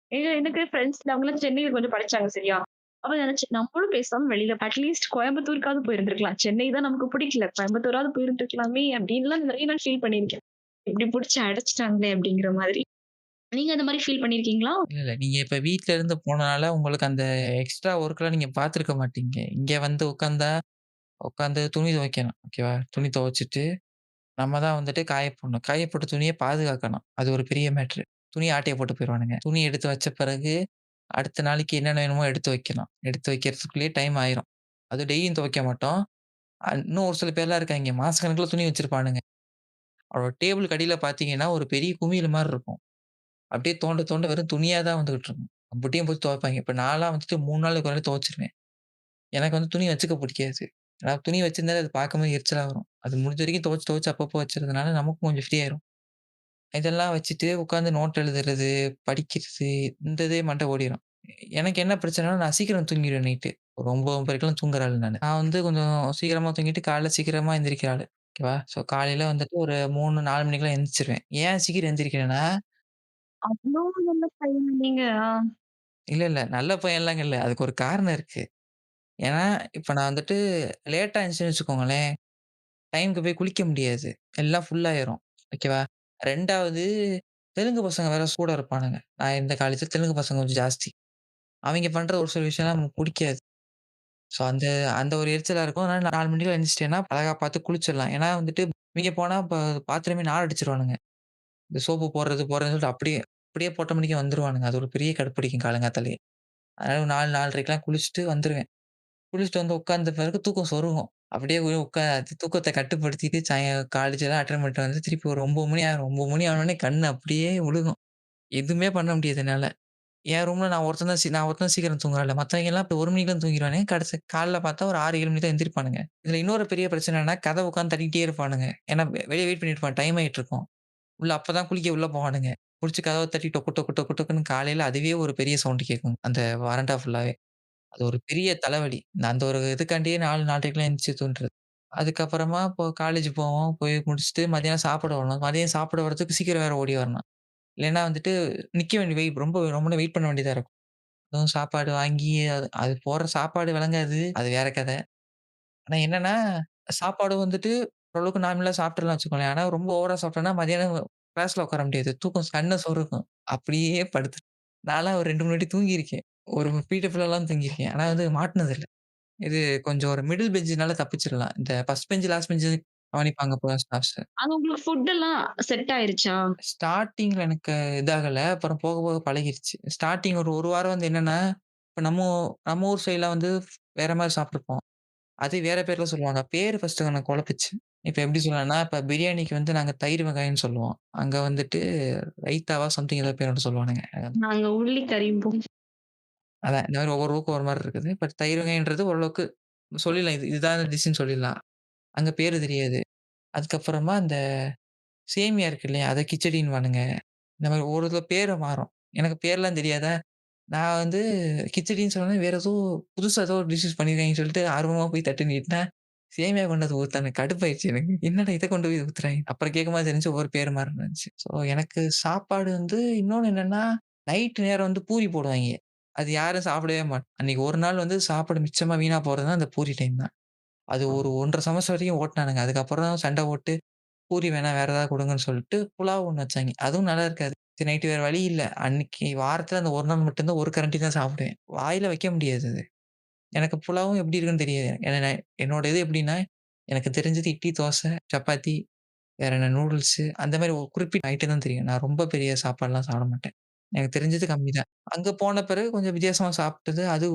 Speaker 2: எனக்கு ஃப்ரெண்ட்ஸ் அவங்கலாம் சென்னையில கொஞ்சம் படிச்சாங்க சரியா? அப்ப நெனச்சேன் நம்மளும் பேசாம வெளியில அட்லீஸ்ட் கோயம்புத்தூருக்காவது போயிருந்திருக்கலாம். சென்னை தான் நமக்கு பிடிக்கல. கோயம்புத்தூராவது போயிருந்துருக்கலாமே! அப்டின்லாம் நெறைய நாள் ஃபீல் பண்ணியிருக்கேன். இப்டி புடிச்சு அடைச்சுட்டாங்களே! அப்டிங்கிற மாதிரி. நீங்க அந்த மாரி ஃபீல் பண்ணியிருக்கீங்களா?
Speaker 1: இல்ல, இல்ல. நீங்க இப்ப வீட்ல இருந்து போனனால உங்களுக்கு அந்த எக்ஸ்ட்ரா ஒர்க்லாம் நீங்க பார்த்துருக்க மாட்டீங்க. இங்க வந்து உட்கார்ந்தா, உட்கார்ந்து துணி துவைக்கணும். ஓகேவா? துணி துவைச்சுட்டு, நம்ம தான் வந்துட்டு காய போடணும். காய போட்ட துணிய பாதுகாக்கணும். அது ஒரு பெரிய மேட்ரு. துணிய ஆட்டைய போட்டு போயிருவானுங்க. துணி எடுத்து வச்ச பிறகு, அடுத்த நாளைக்கு என்னென்ன வேணுமோ எடுத்து வைக்கணும். எடுத்து வைக்கிறதுக்குள்ளயே டைம் ஆயிரும். அது டெய்லியும் துவைக்க மாட்டோம். இன்னும் ஒரு சில பேர்லாம் இருக்காய்ங்க. மாசக்கணக்குல துணி வச்சிருப்பானுங்க. அவரோட டேபிளுக்கு அடியில பார்த்தீங்கன்னா, ஒரு பெரிய குமிழ் மாரி இருக்கும். அப்படியே தோண்ட தோண்ட வெறும் துணியா தான் வந்துகிட்டு இருக்கும். அம்புட்டையும் போட்டு துவைப்பாய்ங்க. இப்ப நான்லாம் வந்துட்டு 3 நாளுக்கு ஒரு நாள் துவைச்சுருவேன். எனக்கு வந்து துணி வச்சுக்க புடிக்காது. நான் துணி வச்சிருந்தாலே அது பார்க்கும்போது எரிச்சலா வரும். அது முடிஞ்ச வரைக்கும் துவைச்சு துவைச்சு அப்பப்போ வச்சுறதுனால நமக்கும் கொஞ்சம் ஃப்ரீ ஆயிரும். இதெல்லாம் வச்சுட்டு உட்காந்து நோட் எழுதுறது, படிக்கிறது இந்த இதே மண்ட ஓடிரும். எனக்கு என்ன பிரச்சனைன்னா, நான் சீக்கிரம் தூங்கிருவேன் நைட்டு. ஒரு 9, 9:30க்கெல்லாம் தூங்குற ஆளு நானு. நான் வந்து கொஞ்சம் சீக்கிரமா தூங்கிட்டு காலைல சீக்கிரமா எந்திரிக்கிற ஆளு. ஓகேவா? ஸோ காலையில வந்துட்டு ஒரு 3, 4 மணிக்கெல்லாம் எந்திரிச்சுருவேன். ஏன் சீக்கிரம் எந்திரிக்கிறேன்னா
Speaker 2: அவ்ளோ நல்ல பையனா நீங்க? ஆ.
Speaker 1: இல்ல, இல்ல. நல்ல பையன்லாங்க இல்ல. அதுக்கு ஒரு காரணம் இருக்கு. ஏன்னா, இப்ப நான் வந்துட்டு லேட்டா எந்திரிச்சேன்னு வச்சுக்கோங்களேன், டைம்க்கு போய் குளிக்க முடியாது. எல்லாம் ஃபுல் ஆயிரும். ஓகேவா? 2வது தெலுங்கு பசங்க வேற கூட இருப்பானுங்க. நான் இருந்த காலேஜ்ல தெலுங்கு பசங்க கொஞ்சம் ஜாஸ்தி. அவைங்க பண்ற ஒரு சில விஷயம்லாம் நமக்கு புடிக்காது. ஸோ அந்த அந்த ஒரு எரிச்சலா இருக்கும். அதனால 4 மணிக்கெல்லாம் எந்திரிச்சுட்டேன்னா, அழகா பார்த்து குளிச்சிடலாம். ஏன்னா வந்துட்டு இவைங்க போனா பாத்ரூமே நார் அடிச்சுருவானுங்க. இந்த சோப்பு போடுறதுன்னு சொல்லிட்டு அப்படியே அப்படியே பொட்டமணிக்கு வந்துருவானுங்க. அது ஒரு பெரிய கடுப்படிக்கும் காலங்காத்தாலயே. அதனால 4, 4:30க்கெல்லாம் குளிச்சுட்டு வந்துருவேன். குளிச்சுட்டு வந்து உட்கார்ந்த பிறகு தூக்கம் சொருகும். அப்படியே போய் தூக்கத்த கட்டுப்படுத்திட்டு காலேஜ்லாம் அட்டெண்ட் பண்ணிட்டு வந்து திருப்பி ஒரு 9 மணி ஆயிரும். 9 மணி ஆனோனே கண்ணு அப்படியே விழுகும். எதுவுமே பண்ண முடியாது என்னால. என் ரூம்ல நான் ஒருத்தன் தான் சீக்கிரம் தூங்குற ஆளு. மத்தவங்கலாம் இப்ப 1 மணிக்கெல்லாம் தூங்கிருவானுங்க. கடைசி காலைல பார்த்தா ஒரு 6, 7 மணிக்கு தான் எந்திரிப்பானுங்க. இதுல இன்னொரு பெரிய பிரச்சனை என்னன்னா, கதவ உட்கார்ந்து தட்டிக்கிட்டே இருப்பானுங்க. ஏன்னா வெளிய வெயிட் பண்ணிட்டு இருப்பான். டைம் ஆயிட்டு இருக்கும். அப்பதான் குளிக்க உள்ள போவானுங்க. புடிச்சு கதவ தட்டி டொக்கு டொக்கு டொக்கு டொக்குன்னு காலையில அதுவே ஒரு பெரிய சவுண்ட் கேட்கும். அந்த வராண்டா ஃபுல்லாவே. அது ஒரு பெரிய தலைவலி. நான் அந்த ஒரு இதுக்காண்டியே 4, 4:30க்கெல்லாம் எந்திரிச்சு தூண்றது. அதுக்கப்புறமா இப்போ காலேஜ் போவோம். போய் முடிச்சுட்டு மதியானம் சாப்பிட வரணும். மதியம் சாப்பிட வரதுக்கு சீக்கிரம் வேற ஓடி வரணும். இல்லைன்னா வந்துட்டு நிக்க வேண்டிய ரொம்ப ரொம்ப நேரம் வெயிட் பண்ண வேண்டியதா இருக்கும். அதுவும் சாப்பாடு வாங்கி அது அது போடுற சாப்பாடு விளங்காது. அது வேற கத. ஆனா என்னன்னா, சாப்பாடு வந்துட்டு ஓரளவுக்கு நார்மலா சாப்பிட்டுறலாம்னு வச்சுக்கோங்களேன். ஆனா ரொம்ப ஓவரா சாப்பிட்டோம்னா மதியானம் கிளாஸ்ல உட்கார முடியாது. தூக்கம் கண்ண சொருகும். அப்படியே படுத்து நான்லாம் ஒரு 2, 3 வாட்டி தூங்கியிருக்கேன். ஒரு பீரியட் ஃபுல்லாலாம் தூங்கியிருக்கேன். ஆனா வந்து மாட்டுனது இல்ல. இது கொஞ்சம் ஒரு மிடில் பெஞ்சுனால தப்பிச்சிடலாம். இந்த ஃபர்ஸ்ட் பெஞ்ச், லாஸ்ட் பெஞ்ச் கவனிப்பாங்க போல ஸ்டாஃப்ஸ்.
Speaker 2: அது உங்களுக்கு ஃபுட் எல்லாம் செட் ஆயிருச்சா?
Speaker 1: ஸ்டார்ட்டிங்ல எனக்கு இதாகல. அப்புறம் போக போக பழகிருச்சு. ஸ்டார்ட்டிங் ஒரு 1 வாரம் வந்து என்னன்னா, இப்ப நம்ம நம்ம ஊர் சைட்லாம் வந்து வேற மாரி சாப்ட்டுருப்போம். அது வேற பேர்ல சொல்லுவாங்க. பேரு ஃபர்ஸ்ட்டு எனக்கு குழப்புச்சு. இப்ப எப்படி சொல்லலாம்னா, இப்ப பிரியாணிக்கு வந்து நாங்க தயிர் வெங்காயம்னு சொல்லுவோம். அங்க வந்துட்டு ரைத்தாவா சம்திங் ஏதோ பேரோட சொல்லுவானுங்க.
Speaker 2: நாங்க உள்ளி கறிம்போம்.
Speaker 1: அதான் இந்த மாரி ஒவ்வொரு ஊருக்கும் ஒரு மாரி இருக்குது. பட் தயிர் வெங்காயம்ன்றது ஓரளவுக்கு சொல்லிடலாம். இதுதான் இந்த டிஷ்ன்னு சொல்லிடலாம். அங்க பேரு தெரியாது. அதுக்கப்புறமா இந்த சேமியா இருக்கு இல்லையா? அத கிச்சடின்னுவானுங்க. இந்த மாரி ஒரு சில பேரு மாறும். எனக்கு பேர்லாம் தெரியாதா? நான் வந்து கிச்சடின்னு சொன்னோனே வேற ஏதோ புதுசா ஏதோ டிஷ்ஷஸ் பண்ணியிருக்காங்கன்னு சொல்லிட்டு ஆர்வமா போய் தட்டு நீட்டுனேன். சேமியா கொண்டு வந்து ஊத்துனாங்க. கடுப்பாயிருச்சு எனக்கு. என்னடா இத கொண்டு போய் ஊத்துறாய்ங்க. அப்புறம் கேட்கும்போது தெரிஞ்சுச்சு ஒவ்வொரு பேரு மாரி இருந்துச்சு. ஸோ எனக்கு சாப்பாடு வந்து இன்னொன்னு என்னன்னா, நைட் நேரம் வந்து பூரி போடுவாய்ங்க. அது யாரும் சாப்பிடவே அன்னைக்கு ஒரு நாள் வந்து சாப்பாடு மிச்சமா வீணா போறதுன்னா, அந்த பூரி டைம் தான். அது ஒரு 1 1/2 செமஸ்டர் வரைக்கும் ஓட்டுனானுங்க. அதுக்கப்புறம் தான் சண்ட போட்டு பூரி வேணாம் வேற ஏதாவது குடுங்கன்னு சொல்லிட்டு, புலாவ் ஒண்ணு வச்சாய்ங்க. அதுவும் நல்லா இருக்காது. சரி நைட்டு வேற வழி இல்ல. அன்னைக்கு வாரத்துல அந்த ஒரு நாள் மட்டும் தான் ஒரு கரண்டி தான் சாப்பிடுவேன். வாயில வைக்க முடியாது அது. எனக்கு புலாவும் எப்படி இருக்குன்னு தெரியாது. என்னோட இது எப்படின்னா, எனக்கு தெரிஞ்சது இட்லி, தோசை, சப்பாத்தி, வேற என்ன நூடுல்ஸு அந்த மாரி ஒரு குறிப்பிட்ட ஐட்டம் தான் தெரியும். நான் ரொம்ப பெரிய சாப்பாடுலாம் சாப்பிட மாட்டேன். எனக்கு தெரிஞ்சது கம்மி தான். அங்க போன பிறகு கொஞ்சம் வித்தியாசமா சாப்பிட்டது. அது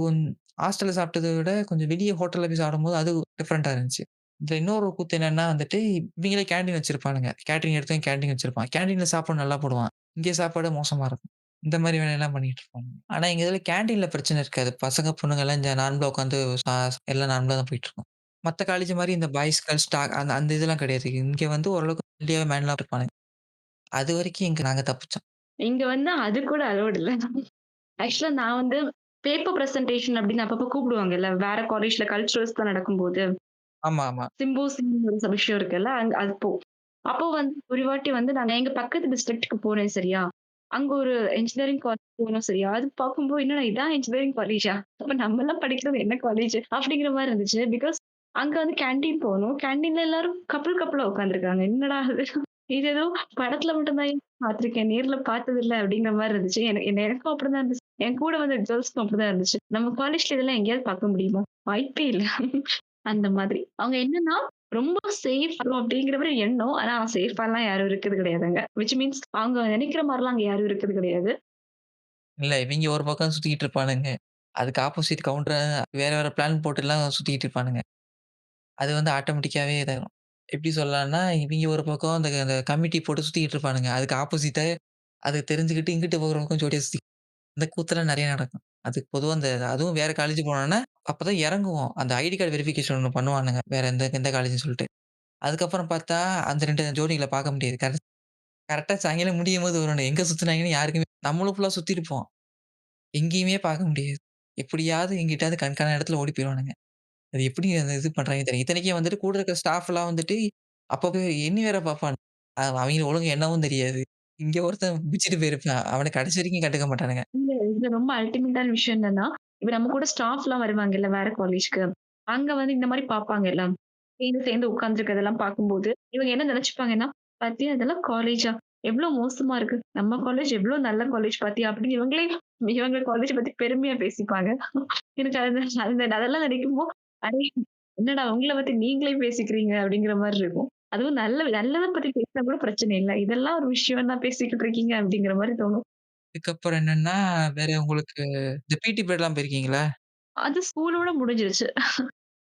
Speaker 1: ஹாஸ்டல்ல சாப்பிட்டத விட கொஞ்சம் வெளிய ஹோட்டல்ல போய் சாப்பிடும்போது அது டிஃபரெண்ட்டா இருந்துச்சு. இதுல இன்னொரு கூத்து என்னன்னா வந்துட்டு, இவிங்களே கேன்டீன் வச்சிருப்பானுங்க. கேட்டரிங் எடுத்தவன் கேன்டீன் வச்சிருப்பான். கேன்டீன்ல சாப்பாடு நல்லா போடுவான். இங்க சாப்பாடு மோசமா இருக்கும். இந்த மாரி வேலையெல்லாம் பண்ணிட்டு இருப்பானுங்க. ஆனா எங்க இதுல கேன்டீன்ல பிரச்சனை இருக்காது. பசங்க, பொண்ணுங்கலாம் இந்த நார்மலா உட்காந்து எல்லாம் நார்மலா தான் போயிட்டுருக்கும். மத்த காலேஜ் மாரி இந்த பாய்ஸ், கேர்ள்ஸ் அந்த அந்த இதெல்லாம் கிடையாது. இங்க வந்து ஓரளவுக்கு ஒல்லியா மேன்லாம் இருப்பானுங்க. அதுவரைக்கும் நாங்க தப்பிச்சோம்.
Speaker 2: இங்க வந்து அது கூட அலோவ்ட் இல்ல. ஆக்சுவலா நான் வந்து பேப்பர் பிரசன்டேஷன் அப்படின்னு அப்பப்போ கூப்பிடுவாங்கல்ல. வேற காலேஜ்ல கல்ச்சுரல்ஸ்லாம் நடக்கும்போது.
Speaker 1: ஆமா, ஆமா.
Speaker 2: சிம்போசியம்னு ஒரு விஷயம் இருக்குல்ல. அப்போ அப்போ வந்து ஒரு வாட்டி வந்து நாங்க எங்க பக்கத்து டிஸ்ட்ரிக்ட்க்கு போனேன் சரியா? அங்க ஒரு இன்ஜினியரிங் காலேஜ் போனோம் சரியா? அது பார்க்கும்போது என்னடா இதான் இன்ஜினியரிங் காலேஜா? அப்ப நம்மலாம் படிக்கிறது என்ன காலேஜ்? அப்படிங்கிற மாரி இருந்துச்சு. பிகாஸ் அங்க வந்து கேன்டீன் போனோம். கேன்டீன்ல எல்லாரும் கப்புள் கப்புளா உட்கார்ந்துருக்காங்க. என்னடா இது? இது ஏதோ படத்துல மட்டும் தான் பார்த்துருக்கேன். நேர்ல பார்த்ததில்ல அப்படிங்கிற மாரி இருந்துச்சு. எனக்கும் அப்படிதான் இருந்துச்சு. என் கூட வந்த கேர்ல்ஸ்க்கும் அப்படிதான் இருந்துச்சு. நம்ம காலேஜ்ல இதெல்லாம் எங்கேயாவது பார்க்க முடியுமா? வாய்ப்பே இல்ல. அந்த மாதிரி. அவங்க என்னன்னா, ரொம்ப சேஃப் அப்படிங்கிற மாரி எண்ணம். ஆனா சேஃபாலாம் யாரும் இருக்கிறது கிடையாதுங்க. விச் மீன்ஸ் அவங்க நினைக்கிற மாரிலாம் அங்க யாரும் இருக்கிறது கிடையாது.
Speaker 1: இல்ல இவைங்க ஒரு பக்கம் சுத்திக்கிட்டு இருப்பானுங்க. அதுக்கு ஆப்போசிட் கவுண்டரா வேற வேற பிளான் போட்டுலாம் சுத்திக்கிட்டு இருப்பானுங்க. அது வந்து ஆட்டோமேட்டிக்காவே இதாயிரும். எப்படி சொல்லலாம்னா, இவைங்க ஒரு பக்கம் அந்த அந்த கமிட்டி போட்டு சுத்திக்கிட்டு இருப்பானுங்க. அதுக்கு ஆப்போசிட்டா அது தெரிஞ்சுக்கிட்டு இங்கிட்டு போற பக்கம் ஜோடியா சுத்தி இந்த கூத்தெல்லாம் நெறைய நடக்கும். அதுக்கு பொதுவா அந்த அதுவும் வேற காலேஜ் போனோம்னா, அப்பதான் இறங்குவோம். அந்த ஐடி கார்டு வெரிஃபிகேஷன் ஒண்ணு பண்ணுவானுங்க. வேற எந்த எந்த காலேஜ்ன்னு சொல்லிட்டு. அதுக்கப்புறம் பார்த்தா, அந்த 2 ஜோடிகள பார்க்க முடியாது. கரெக்ட்டா சாயங்காலம் முடியும்போது வருவானுங்க. எங்க சுத்துனாங்கன்னு யாருக்குமே நம்மளும் ஃபுல்லா சுத்திருப்போம். எங்கேயுமே பார்க்க முடியாது. எப்படியாவது எங்கிட்டாவது கண்காணாத இடத்துல ஓடி போயிருவானுங்க. அது எப்படி அந்த இது பண்றாங்கன்னு தெரியும். இத்தனைக்கும் வந்துட்டு கூட இருக்கிற ஸ்டாஃப்லாம் வந்துட்டு, அப்பப்போ எண்ணி வேற பார்ப்பானுங்க. அவைங்களுக்கு ஒழுங்கா எண்ணவும் தெரியாது. இங்க ஒருத்தன் பிச்சுட்டு போயிருப்பான். அவன கடைசி வரைக்கும் கண்டுக்க மாட்டானுங்க.
Speaker 2: இல்ல இதுல ரொம்ப அல்டிமேட்டான விஷயம் என்னன்னா, இப்ப நம்ம கூட ஸ்டாஃப்லாம் வருவாங்கல்ல வேற காலேஜ்க்கு. அங்க வந்து இந்த மாரி பார்ப்பாங்கல்ல. சேர்ந்து சேர்ந்து உட்கார்ந்துருக்கிறதெல்லாம் பார்க்கும்போது, இவங்க என்ன நினைச்சுப்பாங்கன்னா, "பாத்தியா இதெல்லாம் காலேஜா? எவ்ளோ மோசமா இருக்கு. நம்ம காலேஜ் எவ்ளோ நல்ல காலேஜ் பாத்தியா?" அப்படின்னு இவங்க காலேஜ் பத்தி பெருமையா பேசிப்பாங்க. எனக்கு அதெல்லாம் நினைக்கும்போது, அடே என்னடா உங்கள பத்தி நீங்களே பேசிக்கிறீங்க அப்படிங்கிற மாரி இருக்கும். அதுவும் நல்லத பத்தி பேசினா கூட பிரச்சனை இல்ல. இதெல்லாம் ஒரு விஷயம் தான் பேசிக்கிட்டு இருக்கீங்க அப்படிங்கிற மாரி தோணும்.
Speaker 1: அதுக்கப்புறம் என்னன்னா, வேற உங்களுக்கு இந்த பிடி பீரியட்லாம் போயிருக்கீங்களா?
Speaker 2: அது ஸ்கூலோட முடிஞ்சிருச்சு.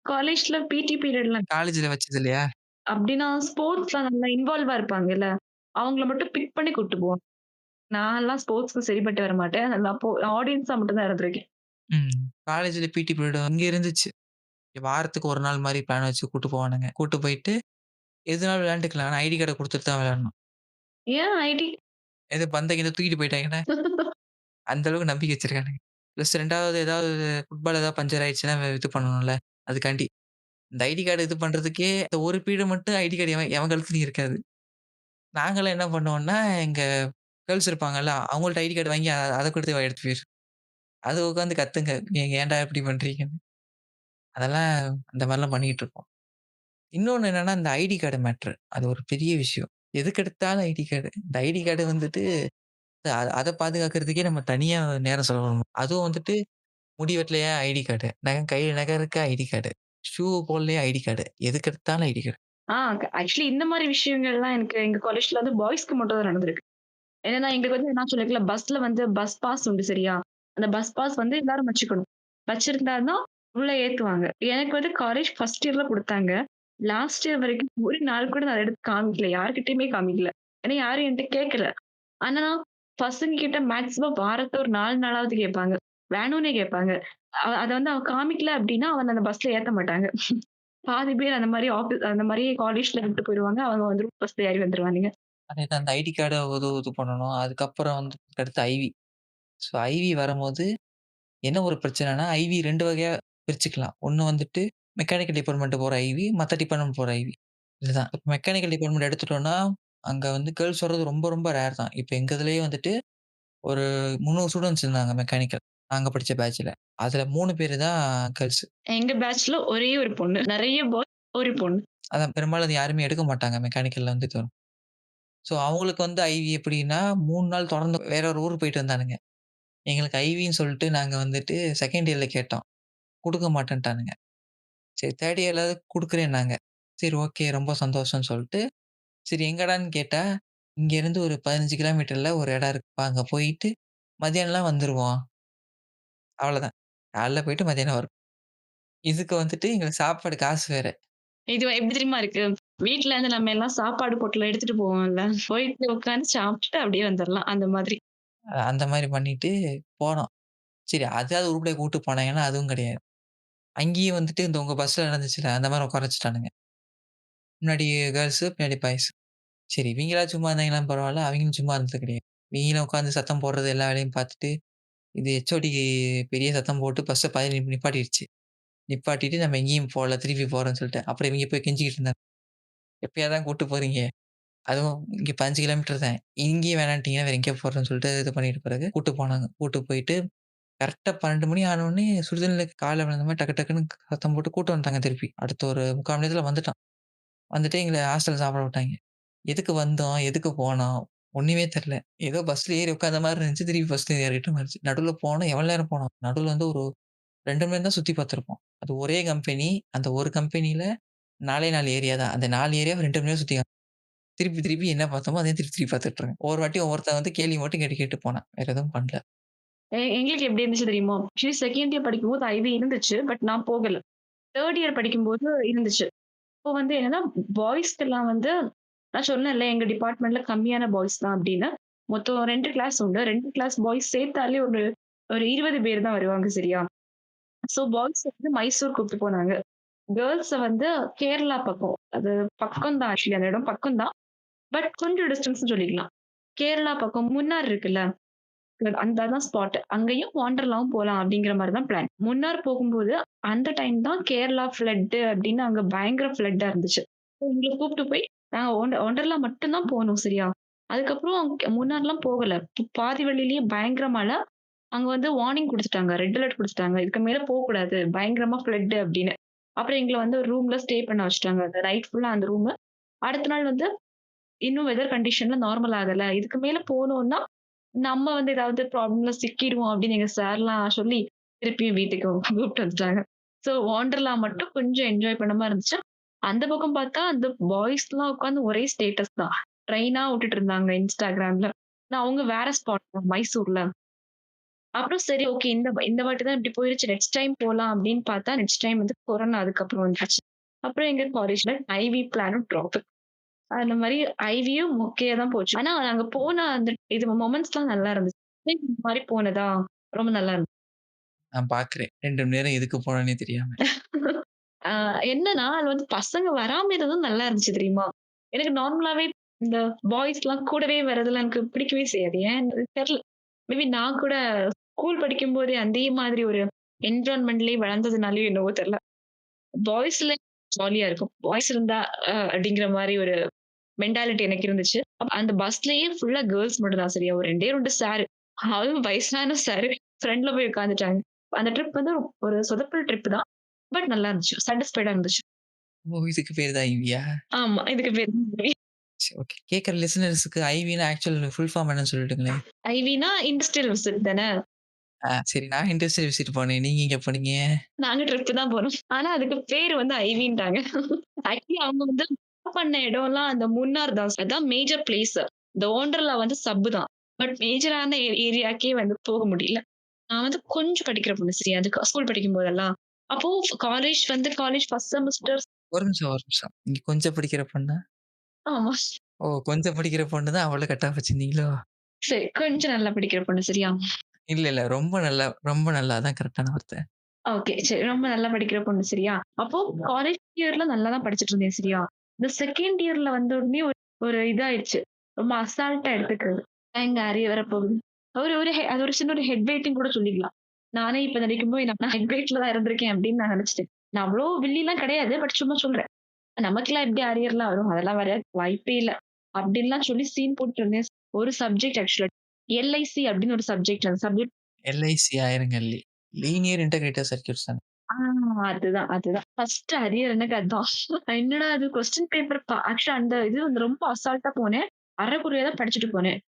Speaker 2: காலேஜ்ல பிடி பீரியட்லாம்
Speaker 1: காலேஜ்ல வச்சது இல்லையா?
Speaker 2: அப்டின்னா ஸ்போர்ட்ஸ்ல நல்லா இன்வால்வா இருப்பாங்கல்ல. அவங்கள மட்டும் பிக் பண்ணி கூட்டு போவாங்க. நான்லாம் ஸ்போர்ட்ஸ்க்கு சரிப்பட்டு வரமாட்டேன். நான் ஆடியன்ஸா மட்டும் தான் இருந்திருக்கேன்.
Speaker 1: ம். காலேஜ்ல பிடி பீரியட் இங்க இருந்துச்சு. வாரத்துக்கு 1 நாள் மாரி பிளான் வச்சு கூட்டு போவானுங்க. கூட்டு போயிட்டு எதுனாலும் விளையாண்டுக்கலாம். ஆனா ஐடி கார்ட குடுத்துட்டு தான் விளையாடணும்.
Speaker 2: ஏன் ஐடி
Speaker 1: எது பந்த கிந்த தூக்கிட்டு போயிட்டாங்கன்னா, அந்த அளவுக்கு நம்பிக்கை வச்சிருக்கானுங்க. பிளஸ் 2வது ஏதாவது ஃபுட்பால் ஏதாவது பஞ்சர் ஆயிடுச்சுன்னா இது பண்ணணும்ல. அதுக்காண்டி. இந்த ஐடி கார்டு இது பண்றதுக்கே இந்த ஒரு பீரியட் மட்டும் ஐடி கார்டு எவன் எவன் கழுத்துலயும் இருக்காது. நாங்கலாம் என்ன பண்ணுவோம்னா, எங்க கேர்ல்ஸ் இருப்பாங்கல்ல, அவங்கள்ட்ட ஐடி கார்டு வாங்கி அத குடுத்து எடுத்து போயிரு. அது உட்காந்து கத்துங்க. நீங்க ஏன்டா இப்படி பண்றீங்கன்னு. அதெல்லாம் அந்த மாரிலாம் பண்ணிட்டு இருப்போம். இன்னொன்னு என்னன்னா, இந்த ஐடி கார்டு மேட்டர். அது ஒரு பெரிய விஷயம். எதுக்கெடுத்தாலும் ஐடி கார்டு. இந்த ஐடி கார்டு வந்துட்டு அத பாதுகாக்கிறதுக்கே நம்ம தனியா நேரம் செலவிடணும். அதுவும் வந்துட்டு முடி வெட்டலையா ஐடி கார்டு. கையில நகை இருக்கா ஐடி கார்டு. ஷூ போடலையா ஐடி கார்டு. எதுக்கெடுத்தாலும் ஐடி கார்டு.
Speaker 2: ஆ ஆக்சுவலி இந்த மாரி விஷயங்கள்லாம் எனக்கு எங்க காலேஜ்ல வந்து பாய்ஸ்க்கு மட்டும் தான் நடந்திருக்கு. என்னன்னா எங்களுக்கு வந்து நான் சொல்லிருக்கல பஸ்ல வந்து பஸ் பாஸ் உண்டு சரியா? அந்த பஸ் பாஸ் வந்து எல்லாரும் வச்சுக்கணும். வச்சிருந்தா தான் உள்ள ஏத்துவாங்க. எனக்கு வந்து காலேஜ் ஃபர்ஸ்ட் இயர்ல குடுத்தாங்க. லாஸ்ட் இயர் வரைக்கும் ஒரு நாள் கூட நான் அத எடுத்து காமிக்கல. யார்கிட்டயுமே காமிக்கல. ஏன்னா யாரும் என்ட்ட கேட்கல. ஆனா, பசங்க கிட்ட மேக்ஸிமம் வாரத்துல ஒரு 4 நாளாவது கேட்பாங்க. வேணும்னே கேட்பாங்க. அத வந்து அவன் காமிக்கல அப்டின்னா, அவன அந்த பஸ்ல ஏத்த மாட்டாங்க. பாதி பேர் அந்த மாரி அந்த மாரி காலேஜ்ல விட்டு போயிருவாங்க. அவங்க வந்து பஸ்ல ஏறி வந்துருவானுங்க.
Speaker 1: அதேதான் அந்த ஐடி கார்ட இது பண்ணணும். அதுக்கப்புறம் வந்து அடுத்து ஐவி. ஸோ ஐவி வரும்போது என்ன ஒரு பிரச்சனைன்னா, ஐவி 2 வகையா பிரிச்சுக்கலாம். ஒண்ணு வந்துட்டு மெக்கானிக்கல் டிபார்ட்மெண்ட் போற ஐவி, மத்த டிபார்ட்மெண்ட் போற ஐவி. இதுதான். இப்ப மெக்கானிக்கல் டிபார்ட்மெண்ட் எடுத்துட்டோம்னா, அங்க வந்து கேர்ல்ஸ் வர்றது ரொம்ப ரொம்ப ரேர் தான். இப்ப எங்க இதுலயே வந்துட்டு ஒரு 300 ஸ்டூடண்ட்ஸ் இருந்தாங்க மெக்கானிக்கல். நாங்க படிச்ச பேட்ச்ல. அதுல 3 பேரு தான் கேர்ல்ஸ்.
Speaker 2: எங்க பேட்ச்ல ஒரே ஒரு பொண்ணு. நெறைய பாய், ஒரு பொண்ணு.
Speaker 1: அதான் பெரும்பாலும் அது யாருமே எடுக்க மாட்டாங்க மெக்கானிக்கல்ல வந்து ஸோ அவங்களுக்கு வந்து ஐவி எப்படின்னா, 3 நாள் தொடர்ந்து வேற ஒரு ஊருக்கு போயிட்டு வந்தானுங்க. எங்களுக்கு ஐவின்னு சொல்லிட்டு நாங்க வந்துட்டு 2ண்ட் இயர்ல கேட்டோம். குடுக்க மாட்டேன்ட்டானுங்க. சரி 3ர்ட் இயர்லாவது குடுக்குறேன்னாங்க. சரி ஓகே ரொம்ப சந்தோஷம்னு சொல்ட்டு, சரி எங்கடான்னு கேட்டா, இங்கேருந்து ஒரு 15 கிலோமீட்டர்ல ஒரு இடம் இருக்குப்பா. அங்க போயிட்டு மதியானம்லாம் வந்துருவோம். அவ்வளோதான். காலைல போயிட்டு மதியானம் வரும். இதுக்கு வந்துட்டு எங்களுக்கு சாப்பாடு காசு வேற.
Speaker 2: இது எப்படி தெரியுமா இருக்கு? வீட்ல இருந்து நம்ம எல்லாம் சாப்பாடு பொட்டலம் எடுத்துட்டு போவோம்ல. போயிட்டு உட்கார்ந்து சாப்பிட்டுட்டு அப்படியே வந்துரலாம். அந்த மாதிரி.
Speaker 1: அந்த மாரி பண்ணிட்டு போனோம். சரி அதாவது உருப்படியா கூட்டு போனாங்கன்னா, அதுவும் கிடையாது. அங்கேயும் வந்துட்டு இந்த உங்க பஸ்ல நடந்துச்சுல்ல, அந்த மாரி உட்கார வச்சுட்டானுங்க. முன்னாடி கேர்ல்ஸு, பின்னாடி பாய்ஸ். சரி இவைங்களாவது சும்மா இருந்தாங்கன்னா பரவால்ல. அவைங்களும் சும்மா இருந்தது கிடையாது. இவைங்களும் உட்காந்து சத்தம் போடுறது எல்லா வேலையும் பார்த்துட்டு, இது ஹெச்ஓடி பெரிய சத்தம் போட்டு பஸ்ஸ பாதி நிப்பாட்டிருச்சு. நிப்பாட்டிட்டு நம்ம எங்கேயும் போல, திருப்பி போறோம்ன்னு சொல்லிட்டு. அப்புறம் இவங்க போய் கெஞ்சிக்கிட்டு இருந்தாங்க. "எப்பயா தான் கூட்டு போறீங்க? அதுவும் இங்க 15 கிலோமீட்டர் தான். இங்கேயும் வேணான்ட்டீங்கன்னா வேற எங்கே போறோம்ன்னு" சொல்லிட்டு இது பண்ணிட்ட பிறகு கூட்டு போனாங்க. கூட்டு போயிட்டு கரெக்ட்டா 12 மணி ஆனோனே சுடுதண்ணில கால்ல விழுந்த மாரி டக்கு டக்குன்னு சத்தம் போட்டு கூட்டு வந்துட்டாங்க திருப்பி. அடுத்த ஒரு 3/4 மணி நேரத்துல வந்துட்டான். வந்துட்டு எங்கள ஹாஸ்டல்ல சாப்பிட விட்டாய்ங்க. எதுக்கு வந்தோம்? எதுக்கு போனோம்? ஒண்ணுமே தெரியல. ஏதோ பஸ்ல ஏறி உட்கார்ந்த மாரி இருந்துச்சு. திருப்பி பஸ்ல ஏறிட்ட மாரி இருந்துச்சு. நடுவுல போனோம். எவ்வளோ நேரம் போனோம்? நடுவுல வந்து ஒரு 2 மணி நேரம் தான் சுத்தி பார்த்துருப்போம். அது ஒரே கம்பெனி. அந்த ஒரு கம்பெனில 4 ஏரியா தான். அந்த 4 ஏரியாவ 2 மணி நேரம் சுத்தி திருப்பி திருப்பி என்ன பார்த்தோமோ, அதையும் திருப்பி திருப்பி பார்த்துட்டு இருக்கேன். ஒவ்வொரு வாட்டியும் ஒவ்வொருத்தன் வந்து கேள்வி மட்டும் கேட்டு கேட்டு போனான். வேற எதுவும் பண்ணல.
Speaker 2: எங்களுக்கு எப்படி இருந்துச்சு தெரியுமா? ஆக்சுவலி செகண்ட் இயர் படிக்கும்போது ஐவி இருந்துச்சு. பட் நான் போகல. 3 இயர் படிக்கும்போது இருந்துச்சு. இப்போ வந்து என்னன்னா, பாய்ஸ்க்கெல்லாம் வந்து நான் சொன்னேன்ல எங்க டிபார்ட்மெண்ட்ல கம்மியான பாய்ஸ் தான் அப்படின்னு. மொத்தம் 2 கிளாஸ் உண்டு. 2 கிளாஸ் பாய்ஸ் சேர்த்தாலே ஒரு ஒரு 20 பேர் தான் வருவாங்க சரியா? ஸோ பாய்ஸ் வந்து மைசூர் கூப்ட்டு போனாங்க. கேர்ள்ஸ வந்து கேரளா பக்கம். அது பக்கம் தான் ஆக்சுவலி அந்த இடம் பக்கம் தான். பட் கொஞ்சம் டிஸ்டன்ஸ்ன்னு சொல்லிக்கலாம். கேரளா பக்கம் முன்னார் இருக்குல்ல, அந்த அதான் ஸ்பாட். அங்கேயும் ஒண்டர்லாவும் போலாம் அப்படிங்கிற மாரி தான் பிளான். முன்னார் போகும்போது அந்த டைம் தான் கேரளா ஃப்ளட் அப்படின்னு அங்க பயங்கர ஃப்ளட்டா இருந்துச்சு. எங்கள கூப்ட்டு போய் நாங்க ஒண்டர்லா மட்டும் தான் போனோம் சரியா? அதுக்கப்புறம் முன்னார்லாம் போகல. பாதி வழியிலேயே பயங்கர மழை. அங்க வந்து வார்னிங் குடுத்துட்டாங்க. ரெட் அலர்ட் குடுத்துட்டாங்க. இதுக்கு மேல போக்கூடாது. பயங்கரமா ஃப்ளட் அப்படின்னு. அப்புறம் எங்கள வந்து ஒரு ரூம்ல ஸ்டே பண்ண வச்சுட்டாங்க. அந்த நைட் ஃபுல்லா அந்த ரூமு. அடுத்த நாள் வந்து இன்னும் வெதர் கண்டிஷன்ல நார்மல் ஆகல. இதுக்கு மேல போனோம்னா, நம்ம வந்து ஏதாவது ப்ராப்ளம்ல சிக்கிருவோம் அப்படின்னு எங்க சார்லாம் சொல்லி, திருப்பியும் வீட்டுக்கு கூப்பிட்டு வந்துட்டாங்க. ஸோ ஒண்டர்லா மட்டும் கொஞ்சம் என்ஜாய் பண்ண மாரி இருந்துச்சு. அந்த பக்கம் பார்த்தா, அந்த பாய்ஸ்லாம் உட்கார்ந்து ஒரே ஸ்டேட்டஸ் தான். ட்ரெயினா விட்டுட்டு இருந்தாங்க Instagramல. நான் அவங்க வேற ஸ்பாட் மைசூர்ல. அப்புறம் சரி ஓகே இந்த வாட்டி தான் இப்படி போயிருச்சு. நெக்ஸ்ட் டைம் போலாம் அப்படின்னு பார்த்தா, நெக்ஸ்ட் டைம் வந்து கொரோனா அதுக்கப்புறம் வந்துருச்சு. அப்புறம் எங்க காலேஜ்ல ஐவி பிளானும் ட்ராப். அந்த மாரி ஐவியும் மொக்கையா தான் போச்சு. ஆனா அங்க போன அந்த இது மொமெண்ட்ஸ்லாம் நல்லா இருந்துச்சு. இந்த மாரி போனதா ரொம்ப நல்லா இருந்துச்சு.
Speaker 1: நான் பார்க்குறேன். 2 மணி நேரம் எதுக்கு போனோன்னே தெரியாம.
Speaker 2: ஆ என்னன்னா, அது வந்து பசங்க வராம இருந்ததும் நல்லா இருந்துச்சு தெரியுமா? எனக்கு நார்மலாவே இந்த பாய்ஸ்லாம் கூடவே வரதெல்லாம் எனக்கு பிடிக்கவே செய்யாது. ஏன் தெரியல. மேபி நான் கூட ஸ்கூல் படிக்கும்போதே அதே மாதிரி ஒரு என்விரான்மென்ட்லயே வளர்ந்ததுனாலயோ என்னவோ தெரியல. பாய்ஸ்ல ஜாலியா இருக்கும். பாய்ஸ் இருந்தா அப்படிங்கிற மாரி ஒரு மென்டாலிட்டி எனக்கு இருந்துச்சு. அந்த பஸ்லயே ஃபுல்லா கேர்ல்ஸ் மட்டும் தான் சரியா. ஒரு 2டே 2 சாரு. அதுவும் வயசான சாரு. ஃப்ரண்ட்ல போய் உட்கார்ந்துட்டாங்க. அந்த ட்ரிப் வந்து ஒரு சொதப்பல் ட்ரிப் தான். பட் நல்லா இருந்துச்சு. சாட்டிஸ்ஃபைடா இருந்துச்சு.
Speaker 1: ஓ! இதுக்கு பேரு தான் ஐவியா?
Speaker 2: ஆமா. இதுக்கு பேரு
Speaker 1: சரி ஓகே. கேட்கற லிசனர்ஸ்க்கு ஐவின்னா ஆக்சுவல் ஃபுல் ஃபார்ம் என்னன்னு சொல்லிட்டுங்களேன்.
Speaker 2: ஐவினா இண்டஸ்ட்ரியல் விசிட் தானே.
Speaker 1: சரி நான் இண்டஸ்ட்ரியல் விசிட் போனேன். நீங்க எங்க போனீங்க?
Speaker 2: நாங்க ட்ரிப் தான் போனோம். ஆனா அதுக்கு பேரு வந்து ஐவின்ட்டாங்க. ஆக்சுவலி அவங்க வந்து பண்ண இடம்லாம் அந்த முன்னார் தான். அதான் மேஜர் பிளேஸ். இந்த ஒண்டர்லா வந்து சப் தான். பட் மேஜரான ஏரியாக்கே வந்து போக முடியல. நான் வந்து கொஞ்சம் படிக்கிற பொண்ணு சரியா. அதுக்கு ஸ்கூல் படிக்கும்போதெல்லாம். அப்போ காலேஜ் ஃபர்ஸ்ட் செமஸ்டர்
Speaker 1: ஒரு நிமிஷம், ஒரு நிமிஷம். நீங்க கொஞ்சம் படிக்கிற பொண்ணா?
Speaker 2: ஆமா.
Speaker 1: ஓ! கொஞ்சம் படிக்கிற பொண்ணு தான் அவ்வளோ கட் ஆஃப் வச்சிருந்தீங்களோ?
Speaker 2: சரி கொஞ்சம் நல்லா படிக்கிற பொண்ணு சரியா?
Speaker 1: இல்ல, இல்ல. ரொம்ப நல்லா அதான் கரெக்ட்டான வார்த்தை.
Speaker 2: ஓகே. சரி. ரொம்ப நல்லா படிக்கிற பொண்ணு சரியா? அப்போ காலேஜ் இயர்ல நல்லா தான் படிச்சுட்டு இருந்தேன் சரியா? இந்த செகண்ட் இயர்ல வந்த உடனே ஒரு ஒரு இதாயிடுச்சு. ரொம்ப அசால்ட்டா எடுத்துக்கிறது. எங்க அரியர் வரப்போகுது. ஒரு ஒரு அது ஒரு சின்ன ஒரு ஹெட் வெயிட்ன்னு கூட சொல்லிக்கலாம். நானே இப்ப நினைக்கும்போது நான் ஹெட் வெயிட்ல தான் இருந்திருக்கேன் அப்படின்னு நான் நினைச்சுட்டேன். நான் அவ்ளோ வில்லிலாம் கிடையாது. பட் சும்மா சொல்றேன். நமக்கெல்லாம் எப்படி அரியர்லாம் வரும்? அதெல்லாம் வர வாய்ப்பே இல்ல. அப்படின்லாம் சொல்லி சீன் போட்டுட்டு இருந்தேன். ஒரு சப்ஜெக்ட் ஆக்சுவலா எல்ஐசி அப்படின்னு ஒரு சப்ஜெக்ட். அந்த சப்ஜெக்ட்
Speaker 1: எல்ஐசி ஆயிருங்க. லீனியர் இன்டகிரேட்டர் சர்க்யூட்ஸ் தான.
Speaker 2: ஆ அதுதான். ஃபர்ஸ்ட் அரியர் எனக்கு அதான். என்னடா இது கொஸ்டின் பேப்பர் ஆக்சுவலா அந்த இது வந்து ரொம்ப அசால்ட்டா போனேன். அரைகுறையா தான் படிச்சுட்டு போனேன்.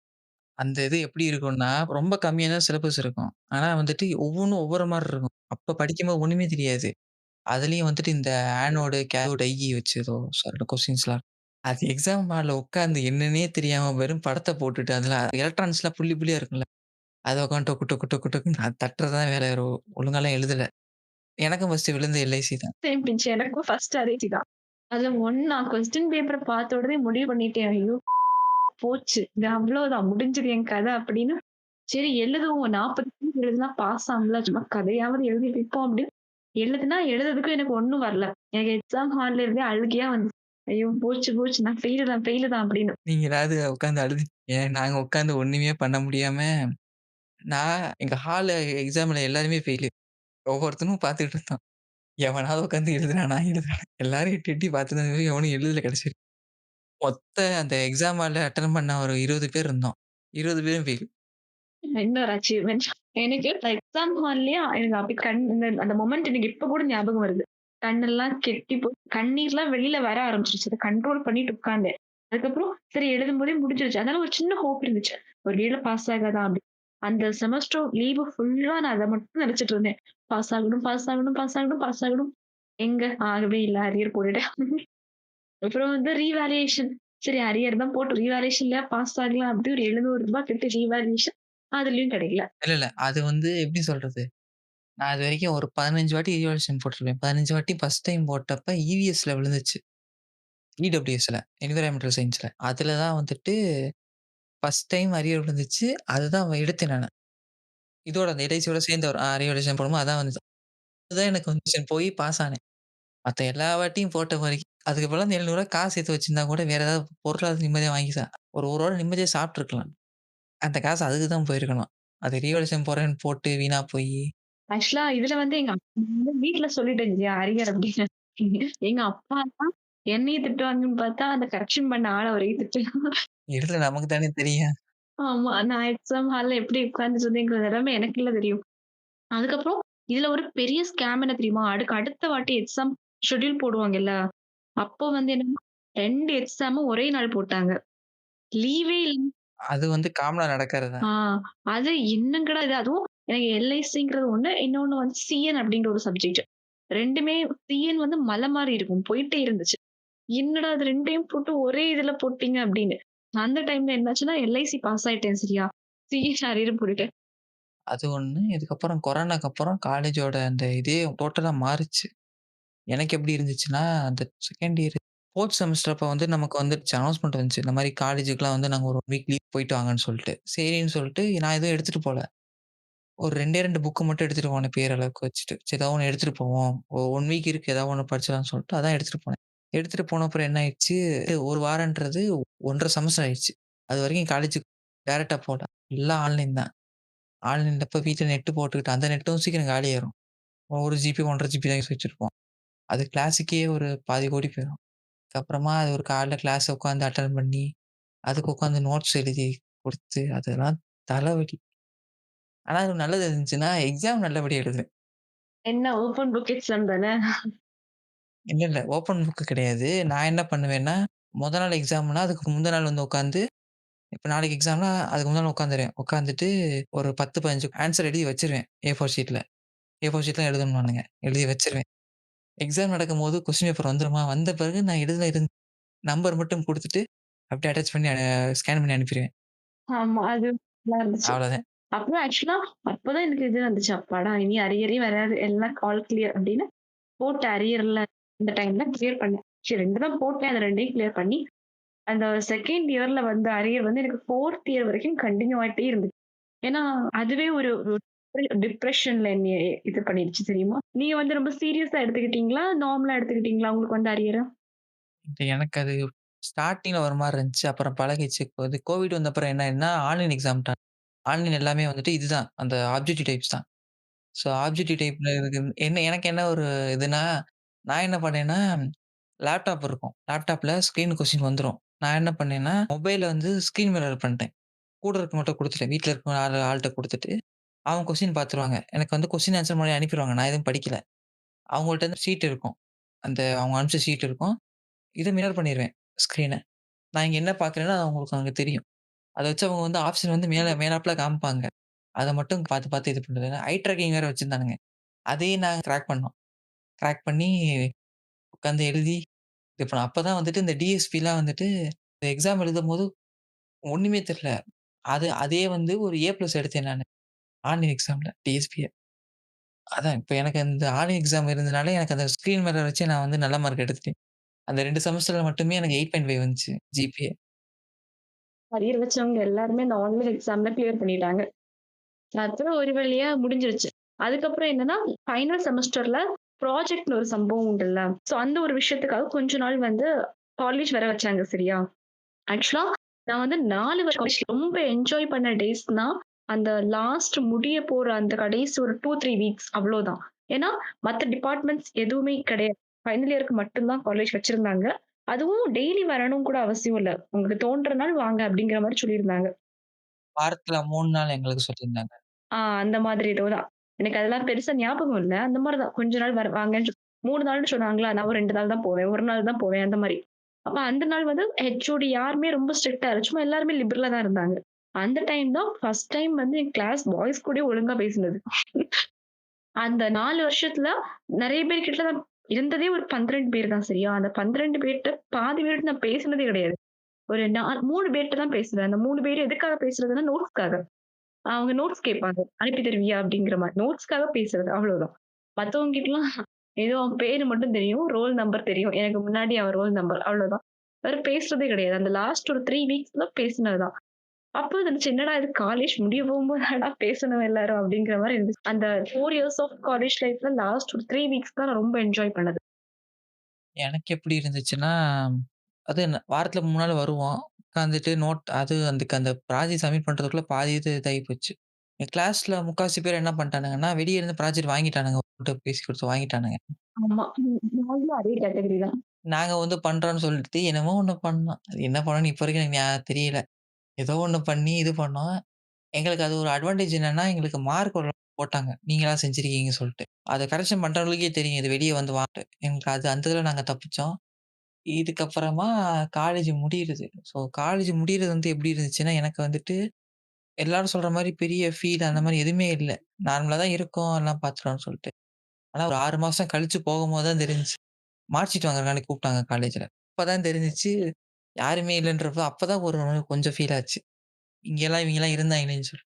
Speaker 1: அந்த இது எப்படி இருக்கும்னா, ரொம்ப கம்மியா தான் சிலபஸ் இருக்கும். ஆனா வந்துட்டு ஒவ்வொன்னும் ஒவ்வொரு மாரி இருக்கும். அப்ப படிக்கும்போது ஒண்ணுமே தெரியாது. அதுலயும் வந்துட்டு இந்த ஆனோடு, கேத்தோடு, வச்சு ஏதோ சில கொஸ்டின்ஸ்லாம் அது எக்ஸாம் ஹால்ல உட்கார்ந்து என்னன்னே தெரியாம வெறும் படத்த போட்டுட்டு, அதுல எலக்ட்ரானிக்ஸ்லாம் புள்ளி புள்ளியா இருக்கும்ல. அத உட்காந்து டொக்கு டொக்கு டொக்கு டொக்குன்னு அது தட்டுறது தான் வேல. ஒழுங்காலாம் எழுதல. எனக்கும் ஃபர்ஸ்ட் விழுந்தது எல்ஐசி தான்.
Speaker 2: சேம் பிஞ்ச் எனக்கும் ஃபர்ஸ்ட் அதே தான். அதுல நான் கொஸ்டின் பேப்பர பார்த்த உடனே முடிவு பண்ணிட்டேன். ஐயோ! போச்சு. இது அவ்வளோதான் முடிஞ்சது என் கதை அப்படின்னு. சரி எழுதுவோம் 40 பேஜ் எழுதுனா பாஸ் ஆகும்ல. சும்மா கதையாவது எழுதி வைப்போம் அப்படின்னு எழுதுனா எழுதுறதுக்கும் எனக்கு ஒண்ணும் வரல. எனக்கு எக்ஸாம் ஹால்ல இருந்தே அழுகையா வந்துச்சு. ஐயோ! போச்சு நான் ஃபெயிலு தான் அப்படின்னு.
Speaker 1: நீங்க ஏதாவது உட்கார்ந்து அழுதுட்டீங்க. நாங்க உட்கார்ந்து ஒண்ணுமே பண்ண முடியாம நான் எங்க ஹால்ல எக்ஸாம்ல எல்லாருமே ஃபெயிலு. ஒவ்வொருத்தனும் பார்த்துட்டு இருந்தான். எவனாவது உட்காந்து எழுதுறானா? எழுதுறானா? எல்லாரும் எட்டி எட்டி பார்த்துட்டு எவனும் எழுதல கடைசி வரைக்கும். மொத்த அந்த எக்ஸாம் ஹால்ல அட்டெண்ட் பண்ண ஒரு 20 பேர் இருந்தோம். 20 பேரும் ஃபெயில்.
Speaker 2: இன்னொரு அச்சீவ்மென்ட். எனக்கு எக்ஸாம் ஹால்லயே எனக்கு அப்படி அந்த மொமெண்ட் எனக்கு இப்ப கூட ஞாபகம் வருது. கண்ணெல்லாம் கெட்டி போய் கண்ணீர்லாம் வெளியில வர ஆரம்பிச்சுருச்சு. அத கண்ட்ரோல் பண்ணிட்டு உட்கார்ந்தேன். அதுக்கப்புறம் சரி எழுதும்போதே முடிஞ்சிருச்சு. அதனால ஒரு சின்ன ஹோப் இருந்துச்சு. ஒரு வேள பாஸ் ஆகாதா அப்படி. அந்த செமஸ்டர் லீவு ஃபுல்லா நான் அத மட்டும் நினைச்சுட்டு இருந்தேன். பாஸ் ஆகணும், பாஸ் ஆகணும், பாஸ் ஆகணும், பாஸ் ஆகணும். எங்க ஆகவே இல்ல. அரியர் போட்டுட்டேன். அப்புறம் வந்து ரீவேல்யூயேஷன். சரி அரியர் தான் போட்டு ரீவேல்யூயேஷன்லயா பாஸ் ஆகலாம் அப்படி ஒரு ரூ. 700 கட்டி ரீவேல்யூயேஷன். அதுலயும் கிடைக்கல.
Speaker 1: இல்ல, இல்ல. அது வந்து எப்படி சொல்றது? நான் இதுவரைக்கும் ஒரு 15 வாட்டி ஈவாலுவேஷன் போட்டுருப்பேன். 15 வாட்டி ஃபர்ஸ்ட் டைம் போட்டப்ப இவிஎஸ்ல விழுந்துச்சு. இடபிள்யூஎஸ்ல, என்வைரன்மென்டல் சயன்ஸ்ல. அதுல தான் வந்துட்டு ஃபர்ஸ்ட் டைம் அரியர் விழுந்துச்சு. அதுதான் எடுத்தேன் நானு. இதோட அந்த எல்ஐசியோட சேர்ந்து வரும். ரீவேல்யூயேஷன் போடும்போது அதான் வந்துச்சு. அதுதான் எனக்கு வந்துச்சு. போய் பாஸ் ஆனேன். மத்த எல்லா வாட்டியும் போட்ட வரைக்கும் அதுக்கு பதிலா அந்த ரூ. 700 காசு சேர்த்து வச்சிருந்தா கூட வேற ஏதாவது பொருளாவது நிம்மதியா வாங்கி ஒரு ஒரு வாரம் நிம்மதியா சாப்பிட்டுருக்கலாம். அந்த காசு அதுக்கு தான் போயிருக்கணும். அது ரீவேல்யூயேஷன் போடுறேன்னு போட்டு வீணா போயி
Speaker 2: ஆக்சுவலா இதுல வந்து எங்க அப்பா வந்து வீட்ல சொல்லிட்டேன் இல்லையா அரியர் அப்படின்னு. எங்க அப்பா தான் என்னைய திட்டுவாங்கன்னு பார்த்தா, அந்த கரெக்ஷன் பண்ண ஆள வரையும் திட்டு.
Speaker 1: இடத்துல நமக்கு தானே தெரியும்.
Speaker 2: ஆமா. நான் எக்ஸாம் ஹால்ல எப்படி உட்கார்ந்துட்டு இருந்தேங்கிறது எல்லாமே எனக்கு இல்ல தெரியும். அதுக்கப்புறம் இதுல ஒரு பெரிய ஸ்கேம் என்ன தெரியுமா? அடுத்த வாட்டி எக்ஸாம் ஷெட்யூல் போடுவாங்கல்ல. அப்போ வந்து என்னன்னா 2 எக்ஸாமும் ஒரே நாள் போட்டாங்க. லீவே இல்ல.
Speaker 1: அது வந்து காமனா நடக்கிறது
Speaker 2: ஆ
Speaker 1: தான்.
Speaker 2: அது என்னங்கடா இது? அதுவும் எனக்கு எல்ஐசிங்கிறது ஒண்ணு. இன்னொன்னு வந்து சிஎன் அப்படிங்கிற ஒரு சப்ஜெக்ட். 2மே சிஎன் வந்து மலை மாரி இருக்கும். போயிட்டே இருந்துச்சு. என்னடா இது 2யும் போட்டு ஒரே இதுல போட்டீங்க அப்படின்னு. அந்த டைம்ல என்னாச்சுன்னா எல்ஐசி பாஸ் ஆயிட்டேன் சரியா? சிஎன் அரியர் போட்டுட்டேன்.
Speaker 1: அது ஒண்ணு. இதுக்கப்புறம் கொரோனாக்கு அப்புறம் காலேஜோட அந்த இதே டோட்டலா மாறுச்சு. எனக்கு எப்படி இருந்துச்சுன்னா, அந்த 2ண்ட் இயர் 4த் செமஸ்டர் அப்ப வந்து நமக்கு வந்துருச்சு அனவுன்ஸ்மென்ட் வந்துச்சு. இந்த மாரி காலேஜுக்குலாம் வந்து நாங்க ஒரு 1 வீக் லீவ் போயிட்டு வாங்கன்னு சொல்ட்டு. சரின்னு சொல்ட்டு நான் எதுவும் எடுத்துட்டு போல. ஒரு 2டே 2 புக் மட்டும் எடுத்துட்டு போனேன் பேர் அளவுக்கு வச்சுட்டு. சரி ஏதாவது ஒண்ணு எடுத்துட்டு போவோம். 1 வீக் இருக்கு ஏதாவது ஒண்ணு படிச்சிடலாம்னு சொல்லிட்டு அதான் எடுத்துட்டு போனேன். எடுத்துட்டு போன அப்புறம் என்ன ஆயிடுச்சு, 1 வாரம்ன்றது 1 1/2 செமஸ்டர் ஆயிடுச்சு. அதுவரைக்கும் காலேஜுக்கு டைரக்ட்டா போல. எல்லாம் ஆன்லைன் தான். ஆன்லைன்ல இப்ப வீட்ல நெட் போட்டுக்கிட்டு அந்த நெட்டும் சீக்கிரம் காலியாயிரும். 1 ஜிபி 1 1/2 ஜிபி தான் யூஸ் வச்சிருப்போம். அது கிளாஸுக்கே ஒரு பாதி கோடி போயிரும். அதுக்கப்புறமா அது ஒரு காலைல கிளாஸ் உட்காந்து அட்டெண்ட் பண்ணி, அதுக்கு உட்காந்து நோட்ஸ் எழுதி குடுத்து, அதெல்லாம் தலைவலி. ஆனா அது நல்லது இருந்துச்சுன்னா, எக்ஸாம் நல்லபடியா எழுதுவேன்.
Speaker 2: என்ன ஓப்பன் புக் எக்ஸாம் தானே.
Speaker 1: இல்ல, இல்ல. ஓப்பன் புக் கிடையாது. நான் என்ன பண்ணுவேன்னா, மொத நாள் எக்ஸாம்னா, அதுக்கு முந்த நாள் வந்து உட்காந்து, இப்ப நாளைக்கு எக்ஸாம்னா, அதுக்கு முந்தா நாள் உட்காந்துருவேன். உட்காந்துட்டு ஒரு 10, 15 ஆன்ஸர் எழுதி வச்சுருவேன். A4 ஷீட்ல. A4 ஷீட் தான் எழுதணும் நானுங்க. எழுதி வச்சுருவேன். எக்ஸாம் நடக்கும்போது கொஸ்டின் பேப்பர் வந்துருமா? வந்த பிறகு நான் எழுதுன நம்பர் மட்டும் குடுத்துட்டு, அப்படியே அட்டாச் பண்ணி ஸ்கேன் பண்ணி அனுப்பிருவேன்.
Speaker 2: ஆமா. அது நல்லா இருந்துச்சு.
Speaker 1: அவ்வளோதான்.
Speaker 2: அப்புறம் ஆக்சுவலா அப்பதான் எனக்கு இது வந்துச்சு. அப்பாடா! இனி அரியரே வராது. எல்லாம் ஆல் கிளியர் அப்படின்னு போட்ட அரியர்ல இந்த டைம்ல கிளியர் பண்ணேன். சரி 2 தான் போட்டேன். அது 2யும் கிளியர் பண்ணி, அந்த 2ண்ட் இயர்ல வந்த அரியர் வந்து எனக்கு 4த் இயர் வரைக்கும் கன்டின்யூ ஆயிட்டே இருந்துச்சு. ஏன்னா, அதுவே ஒரு ஒரு டிப்ரஷன்ல என்னைய இது பண்ணிடுச்சு தெரியுமா? நீங்க வந்து ரொம்ப சீரியஸா எடுத்துக்கிட்டீங்களா? நார்மலா எடுத்துக்கிட்டீங்களா? உங்களுக்கு வந்த அரியர?
Speaker 1: எனக்கு அது ஸ்டார்ட்டிங்ல ஒரு மாரி இருந்துச்சு. அப்புறம் பழகிச்சு. இது கோவிட் வந்த அப்புறம் என்ன ஆயிடுச்சுன்னா, ஆன்லைன் எக்ஸாம் ஆன்லைன் எல்லாமே வந்துட்டு இதுதான். அந்த ஆப்ஜெக்டிவ் டைப்ஸ் தான். ஸோ ஆப்ஜெக்டிவ் டைப்ல இருக்கு எனக்கு என்ன ஒரு இதுன்னா, நான் என்ன பண்ணேன்னா, லேப்டாப் இருக்கும். லேப்டாப்ல ஸ்க்ரீன் கொஸ்டின் வந்துரும். நான் என்ன பண்ணேன்னா, மொபைல்ல வந்து ஸ்க்ரீன் மிரர் பண்ணிட்டேன். கூட இருக்கவங்கள்ட்ட குடுத்துட்டேன். வீட்ல இருக்க ஆள்ட்ட குடுத்துட்டு, அவங்க கொஸ்டின் பார்த்துருவாங்க. எனக்கு வந்து கொஸ்டின் ஆன்ஸர் முன்னாடியே அனுப்பிருவாங்க. நான் எதுவும் படிக்கல. அவங்கள்ட்ட இருந்து ஷீட் இருக்கும். அந்த அவங்க அனுப்பிச்ச ஷீட் இருக்கும். இத மிரர் பண்ணிருவேன் ஸ்க்ரீன. நான் இங்க என்ன பார்க்குறேனோ, அது அவங்களுக்கு அங்க தெரியும். அத வச்சு அவங்க வந்து ஆப்ஷன் வந்து மேலாப்ல காமிப்பாங்க. அத மட்டும் பார்த்து, பார்த்து இது பண்றது. ஐ ட்ராக்கிங் வேற வச்சிருந்தானுங்க. அதையும் நாங்க கிராக் பண்ணோம். கிராக் பண்ணி உட்காந்து எழுதி இது பண்ணோம். அப்பதான் வந்துட்டு இந்த டிஎஸ்பிலாம் வந்துட்டு இந்த எக்ஸாம் எழுதும்போது ஒண்ணுமே தெரியல. அதே வந்து ஒரு ஏ பிளஸ் எடுத்தேன் நானு. ஆன்லைன் எக்ஸாம்ல டிஎஸ்பிய. அதான் இப்ப எனக்கு அந்த ஆன்லைன் எக்ஸாம் இருந்தனால எனக்கு அந்த ஸ்க்ரீன் மிரர் வச்சு நான் வந்து நல்ல மார்க் எடுத்துட்டேன். அந்த 2 செமஸ்டர்ல மட்டுமே எனக்கு 8.5 வந்துச்சு ஜிபிஏ.
Speaker 2: அரியர் வச்சவங்க எல்லாருமே இந்த ஆன்லைன் எக்ஸாம்ல கிளியர் பண்ணிட்டாங்க. அப்புறம் ஒரு வழியா முடிஞ்சிருச்சு. அதுக்கப்புறம் என்னன்னா, ஃபைனல் செமஸ்டர்ல ப்ராஜெக்ட்ன்னு ஒரு சம்பவம் உண்டுல்ல. ஸோ அந்த ஒரு விஷயத்துக்காக கொஞ்ச நாள் வந்து காலேஜ் வர வச்சாங்க சரியா? ஆக்சுவலா நான் வந்து 4 வருஷம் காலேஜ் ரொம்ப என்ஜாய் பண்ண டேஸ்னா, அந்த லாஸ்ட் முடிய போற அந்த கடைசி ஒரு 2, 3 வீக்ஸ் அவ்வளோதான். ஏன்னா, மத்த டிபார்ட்மெண்ட்ஸ் எதுவுமே கிடையாது. ஃபைனல் இயர்க்கு மட்டும் தான் காலேஜ் வச்சிருந்தாங்க. அதுவும் டெய்லி வரணும் கூட அவசியம் இல்ல. உங்களுக்கு தோன்ற நாள் வாங்க அப்படிங்கிற மாரி சொல்லியிருந்தாங்க.
Speaker 1: வாரத்துல 3 நாள் எங்களுக்கு சொல்லியிருந்தாங்க.
Speaker 2: அந்த மாதிரி ஏதோ தான். எனக்கு அதெல்லாம் பெருசா ஞாபகம் இல்ல. அந்த மாரி தான். கொஞ்ச நாள் வாங்கன்னு 3 நாள்னு சொன்னாங்களா, நான் ஒரு 2 நாள் தான் போவேன். 1 நாள் தான் போவேன் அந்த மாரி. அப்ப அந்த நாள் வந்து ஹெச்ஓடி யாருமே ரொம்ப ஸ்ட்ரிக்ட்டா இல்ல. சும்மா எல்லாருமே லிபரலா தான் இருந்தாங்க. அந்த டைம் தான் ஃபர்ஸ்ட் டைம் வந்து என் கிளாஸ் பாய்ஸ் கூடயே ஒழுங்கா பேசினது. அந்த 4 வருஷத்துல நெறைய பேர் கிட்ட நான் இருந்ததே ஒரு 12 பேர் தான் சரியா? அந்த 12 பேர்ட்ட பாதி பேர்ட்ட நான் பேசினதே கிடையாது. ஒரு 3 பேர்ட்ட தான் பேசுவேன். அந்த 3 பேரும் எதுக்காக பேசுறதுன்னா நோட்ஸ்க்காக. அவங்க நோட்ஸ் கேட்பாங்க. "அனுப்பி தருவியா?" அப்படிங்கிற மாரி. நோட்ஸ்க்காக பேசுறது அவ்வளவுதான். மத்தவங்க கிட்டலாம் ஏதோ அவன் பேரு மட்டும் தெரியும். ரோல் நம்பர் தெரியும். எனக்கு முன்னாடி அவன் ரோல் நம்பர் அவ்வளோதான். வேற பேசுறதே கிடையாது. அந்த லாஸ்ட் ஒரு 3 வீக்ஸ் தான் பேசினது தான். அப்போ இருந்துச்சு என்னடா இது காலேஜ் முடிய போகும்போதாடா பேசணும் எல்லாரும் அப்படிங்கிற மாரி இருந்துச்சு. அந்த 4 இயர்ஸ் ஆஃப் காலேஜ் லைஃப்ல லாஸ்ட் ஒரு 3 வீக்ஸ் தான் நான் ரொம்ப என்ஜாய் பண்ணது.
Speaker 1: எனக்கு எப்படி இருந்துச்சுன்னா, அது வாரத்துல 3 நாள் வருவோம். உட்காந்துட்டு அது அதுக்கு அந்த ப்ராஜெக்ட் சப்மிட் பண்றதுக்குள்ள பாதி இது இதாகி போச்சு. என் கிளாஸ்ல முக்காவாசி பேர் என்ன பண்ணிட்டானுங்கன்னா, வெளிய இருந்து ப்ராஜெக்ட் வாங்கிட்டானுங்க. பேசி குடுத்து வாங்கிட்டானுங்க.
Speaker 2: ஆமா. நாங்களும் அதே கேட்டகரி தான்.
Speaker 1: நாங்க வந்து பண்றோம்ன்னு சொல்லிட்டு என்னமோ ஒண்ணு பண்ணோம். அது என்ன பண்ணோம்னு இப்ப வரைக்கும் எனக்கு தெரியல. ஏதோ ஒண்ணு பண்ணி இது பண்ணோம். எங்களுக்கு அது ஒரு அட்வான்டேஜ் என்னன்னா, எங்களுக்கு மார்க் ஓரளவுக்கு போட்டாங்க. நீங்களா செஞ்சிருக்கீங்கன்னு சொல்ட்டு. அத கரெக்ஷன் பண்றவங்களுக்கே தெரியும். இது வெளிய வந்து எங்களுக்கு அந்த இதுல நாங்க தப்பிச்சோம். இதுக்கப்புறமா காலேஜ் முடியுறது. ஸோ காலேஜ் முடியிறது வந்து எப்படி இருந்துச்சுன்னா, எனக்கு வந்துட்டு எல்லாரும் சொல்ற மாரி பெரிய ஃபீல் அந்த மாரி எதுவுமே இல்ல. நார்மலா தான் இருக்கோம். எல்லாம் பார்த்துட்டோம்னு சொல்ட்டு. ஆனா ஒரு 6 மாசம் கழிச்சு போகும்போது தான் தெரிஞ்சுச்சு. மார்க் ஷீட் வாங்குறதுக்காண்டி கூப்பிட்டாங்க காலேஜ்ல. அப்பதான் தெரிஞ்சுச்சு, யாருமே இல்லன்றப்போ அப்பதான் ஒரு கொஞ்சம் ஃபீல் ஆச்சு. இங்கலாம் இவங்கலாம் இருந்தாங்களேன்னு சொல்லி.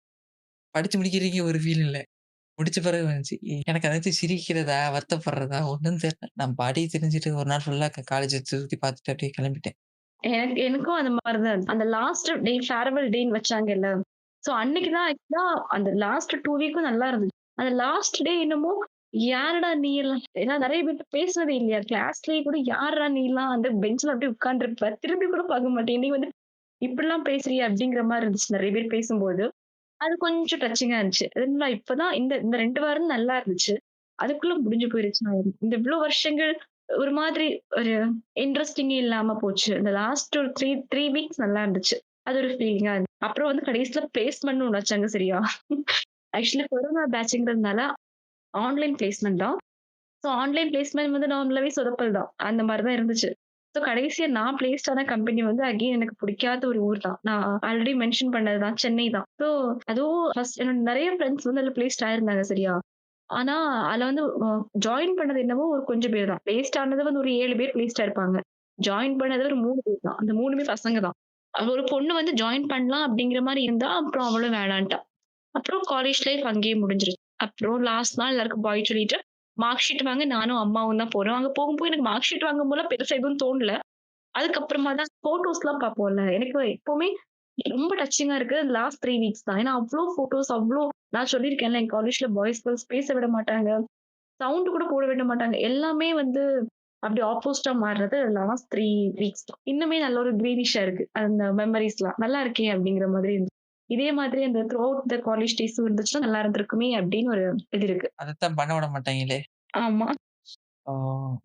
Speaker 1: படிச்சு முடிக்கிறதுக்கே ஒரு ஃபீல் இல்ல. முடிச்ச பிறகு வந்துச்சு. எனக்கு அத வச்சு சிரிக்கிறதா, வருத்தப்படுறதா ஒண்ணும் தெரியல. நான் பாட்டுக்கு திரிஞ்சுட்டு ஒரு நாள் ஃபுல்லா காலேஜ சுத்தி பார்த்துட்டு அப்படியே கிளம்பிட்டேன்.
Speaker 2: எனக்கும் அந்த மாரி தான் இருந்துச்சு. அந்த லாஸ்ட் டே ஃபேர்வெல் டேன்னு வச்சாங்கல்ல. சோ அன்னைக்கு தான் ஆக்சுவலா அந்த லாஸ்ட் 2 வீக்கும் நல்லா இருந்துச்சு. அந்த லாஸ்ட் டே என்னமோ யாருடா நீ எல்லாம்? ஏன்னா நெறைய பேர்ட்ட பேசினதே இல்லையா? கிளாஸ்லயே கூட யார்றா நீலாம்? அந்த பெஞ்ச்ல அப்படியே உட்கார்ந்திருப்ப. திரும்பி கூட பார்க்க மாட்டேன். நீ வந்து இப்படிலாம் பேசுறியே அப்படிங்கிற மாரி இருந்துச்சு நெறைய பேர் பேசும்போது. அது கொஞ்சம் டச்சிங்கா இருந்துச்சு. என்னடா இப்பதான் இந்த இந்த 2 வாரம் நல்லா இருந்துச்சு. அதுக்குள்ள முடிஞ்சு போயிருச்சு. இந்த இவ்ளோ வருஷங்கள் ஒரு மாதிரி ஒரு இன்ட்ரஸ்டிங்கே இல்லாம போச்சு. இந்த லாஸ்ட் ஒரு 3 வீக்ஸ் நல்லா இருந்துச்சு. அது ஒரு ஃபீலிங்கா இருந்துச்சு. அப்புறம் வந்து கடைசில பிளேஸ்மெண்ட்ன்னு ஒண்ணு வச்சாங்க சரியா? ஆக்சுவலி கொரோனா பேட்ச்ங்கிறதுனால ஆன்லைன் பிளேஸ்மெண்ட் தான். ஸோ ஆன்லைன் பிளேஸ்மெண்ட் வந்து நார்மலாவே சொதப்பல் தான். அந்த மாரி தான் இருந்துச்சு. ஸோ கடைசியா நான் பிளேஸ்ட் ஆன கம்பெனி வந்து அகைன் எனக்கு பிடிக்காத ஒரு ஊர் தான். நான் ஆல்ரெடி மென்ஷன் பண்ணது தான் சென்னை தான். ஸோ அதுவும் ஃபர்ஸ்ட் என்னோட நெறைய ஃப்ரெண்ட்ஸ் வந்து அதுல பிளேஸ்ட் ஆயிருந்தாங்க சரியா? ஆனா அதுல வந்து ஜாயின் பண்ணது என்னவோ ஒரு கொஞ்சம் பேர் தான். பிளேஸ்ட் ஆனது வந்து ஒரு 7 பேர் பிளேஸ்ட் ஆயிருப்பாங்க. ஜாயின் பண்ணது ஒரு 3 பேர் தான். அந்த 3மே பசங்க தான். ஒரு பொண்ணு வந்து ஜாயின் பண்ணலாம் அப்படிங்கிற மாரி இருந்தா, அப்புறம் அவளும் வேணான்ட்டா. அப்புறம் காலேஜ் லைஃப் அங்கேயே முடிஞ்சிருச்சு. அப்புறம் லாஸ்ட் நாள் எல்லாருக்கும் பாய் சொல்லிட்டு, மார்க் ஷீட் வாங்க நானும் அம்மாவும் தான் போறோம். அங்க போகும்போது எனக்கு மார்க் ஷீட் வாங்கும்போதெல்லாம் பெருசா எதுவும் தோணல. அதுக்கப்புறமா தான் ஃபோட்டோஸ்லாம் பார்ப்போம்ல. எனக்கு எப்பவுமே ரொம்ப டச்சிங்கா இருக்கு லாஸ்ட் 3 வீக்ஸ் தான். ஏன்னா அவ்ளோ ஃபோட்டோஸ் அவ்ளோ நான் சொல்லியிருக்கேன்ல என் காலேஜ்ல பாய்ஸ், கேர்ள்ஸ் பேச விட மாட்டாங்க. சவுண்ட் கூட போட விட மாட்டாங்க. எல்லாமே வந்து அப்படி ஆப்போசிட்டா மாறுறது லாஸ்ட் 3 வீக்ஸ் தான். இன்னுமே நல்ல ஒரு கிரீனிஷா இருக்கு. அந்த மெமரீஸ்லாம். நல்லா இருக்கே அப்படிங்கிற மாதிரி இருந்துச்சு. இதே மாதிரி அந்த த்ரூ அவுட் த காலேஜ் டேஸும் இருந்துச்சுன்னா நல்லா இருந்திருக்குமே அப்படின்னு ஒரு இது இருக்கு.
Speaker 1: அதத்தான் பண்ண விட மாட்டாங்களே!
Speaker 2: ஆமா.
Speaker 1: ஓ!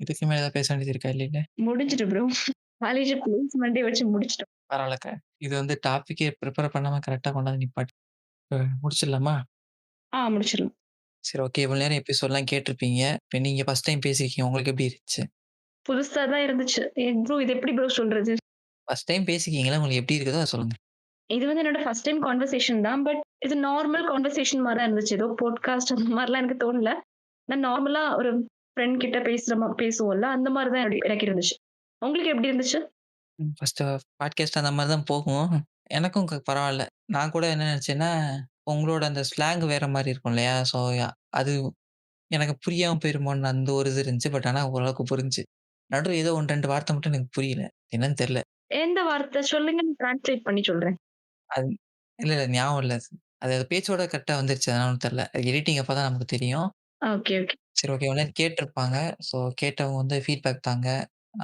Speaker 1: இதுக்கு மேல ஏதாவது பேச வேண்டியது இருக்கா இல்லைல?
Speaker 2: முடிஞ்சுட்டு ப்ரோ. காலேஜ் பிளேஸ்மெண்ட்டே வச்சு முடிச்சுட்டோம்.
Speaker 1: பரவால்லக்கா. இது வந்து டாபிக்கே ப்ரிப்பேர் பண்ணாம கரெக்ட்டா கொண்டாந்து நிப்பாட்டி முடிச்சிடலாமா?
Speaker 2: முடிச்சிடலாம்.
Speaker 1: சரி ஓகே. இவ்வளோ நேரம் எபிசோட்லாம் கேட்டுருப்பீங்க. இப்ப நீங்க ஃபர்ஸ்ட் டைம் பேசியிருக்கீங்க. உங்களுக்கு எப்படி இருந்துச்சு?
Speaker 2: புதுசா தான் இருந்துச்சு. ப்ரோ இது எப்படி ப்ரோ சொல்றது?
Speaker 1: ஃபர்ஸ்ட் டைம் பேசியிருக்கீங்களா? உங்களுக்கு எப்படி இருக்குதோ அத சொல்லுங்க.
Speaker 2: இது வந்து என்னோட ஃபர்ஸ்ட் டைம் கான்வர்சேஷன் தான். பட் இது நார்மல் கான்வர்சேஷன் மாரி தான் இருந்துச்சு. ஏதோ பாட்காஸ்ட் அந்த மாரிலாம் எனக்கு தோணல. நான் நார்மலா ஒரு ஃப்ரெண்ட் கிட்ட பேசுவோம்ல, அந்த மாரி தான் எனக்கு இருந்துச்சு. உங்களுக்கு எப்படி இருந்துச்சு?
Speaker 1: ஃபர்ஸ்ட்டு பாட்காஸ்ட் அந்த மாரி தான் போகும். எனக்கும் பரவால்ல. நான் கூட என்ன நெனச்சேன்னா, உங்களோட அந்த ஸ்லாங் வேற மாரி இருக்கும் இல்லையா? ஸோ அது எனக்கு புரியாம போயிருமோன்னு அந்த ஒரு இது இருந்துச்சு. பட் ஆனா ஓரளவுக்கு புரிஞ்சுச்சு. நடுவுல ஏதோ 1, 2 வார்த்தை மட்டும் எனக்கு புரியல. என்னன்னு தெரியல.
Speaker 2: எந்த வார்த்தை சொல்லுங்க நான் டிரான்ஸ்லேட் பண்ணி சொல்றேன்.
Speaker 1: அது இல்ல ஞாபகம் இல்ல. அது அது பேச்சோட கரெக்ட்டா வந்துருச்சு. அதனால ஒண்ணும் தெரியல. எடிட்டிங் அப்ப தான் நமக்கு தெரியும்.
Speaker 2: Okay, okay.
Speaker 1: சரி ஓகே. இவ்வளோ நேரம் கேட்டுருப்பாங்க. ஸோ கேட்டவங்க வந்து ஃபீட்பேக் தாங்க.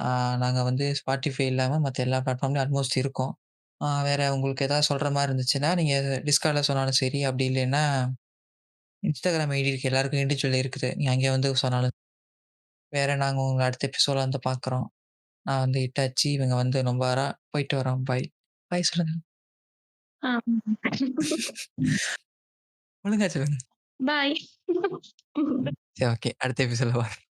Speaker 1: ஆ நாங்க வந்து Spotify இல்லாம மத்த எல்லா பிளாட்ஃபார்ம்லயும் ஆல்மோஸ்ட் இருக்கோம். வேற உங்களுக்கு ஏதாவது சொல்ற மாரி இருந்துச்சுன்னா, நீங்க Discordல சொன்னாலும் சரி, அப்படி இல்லைன்னா Instagram ஐடி இருக்கு. எல்லாருக்கும் இண்டிவிஜுவல் இருக்குது. நீங்க அங்கே வந்து சொன்னாலும் வேற நாங்க உங்கள அடுத்த எபிசோட்ல வந்து பார்க்குறோம். நான் வந்து இட்டாச்சி. இவங்க வந்து நொம்பாரா. போயிட்டு வரோம். பாய். பாய் சொல்லுங்க.
Speaker 2: ஆ.
Speaker 1: ஒழுங்கா சொல்லுங்க.
Speaker 2: பாய்.
Speaker 1: சரி ஓகே. அடுத்த எபிசோட்ல பார்ப்போம்.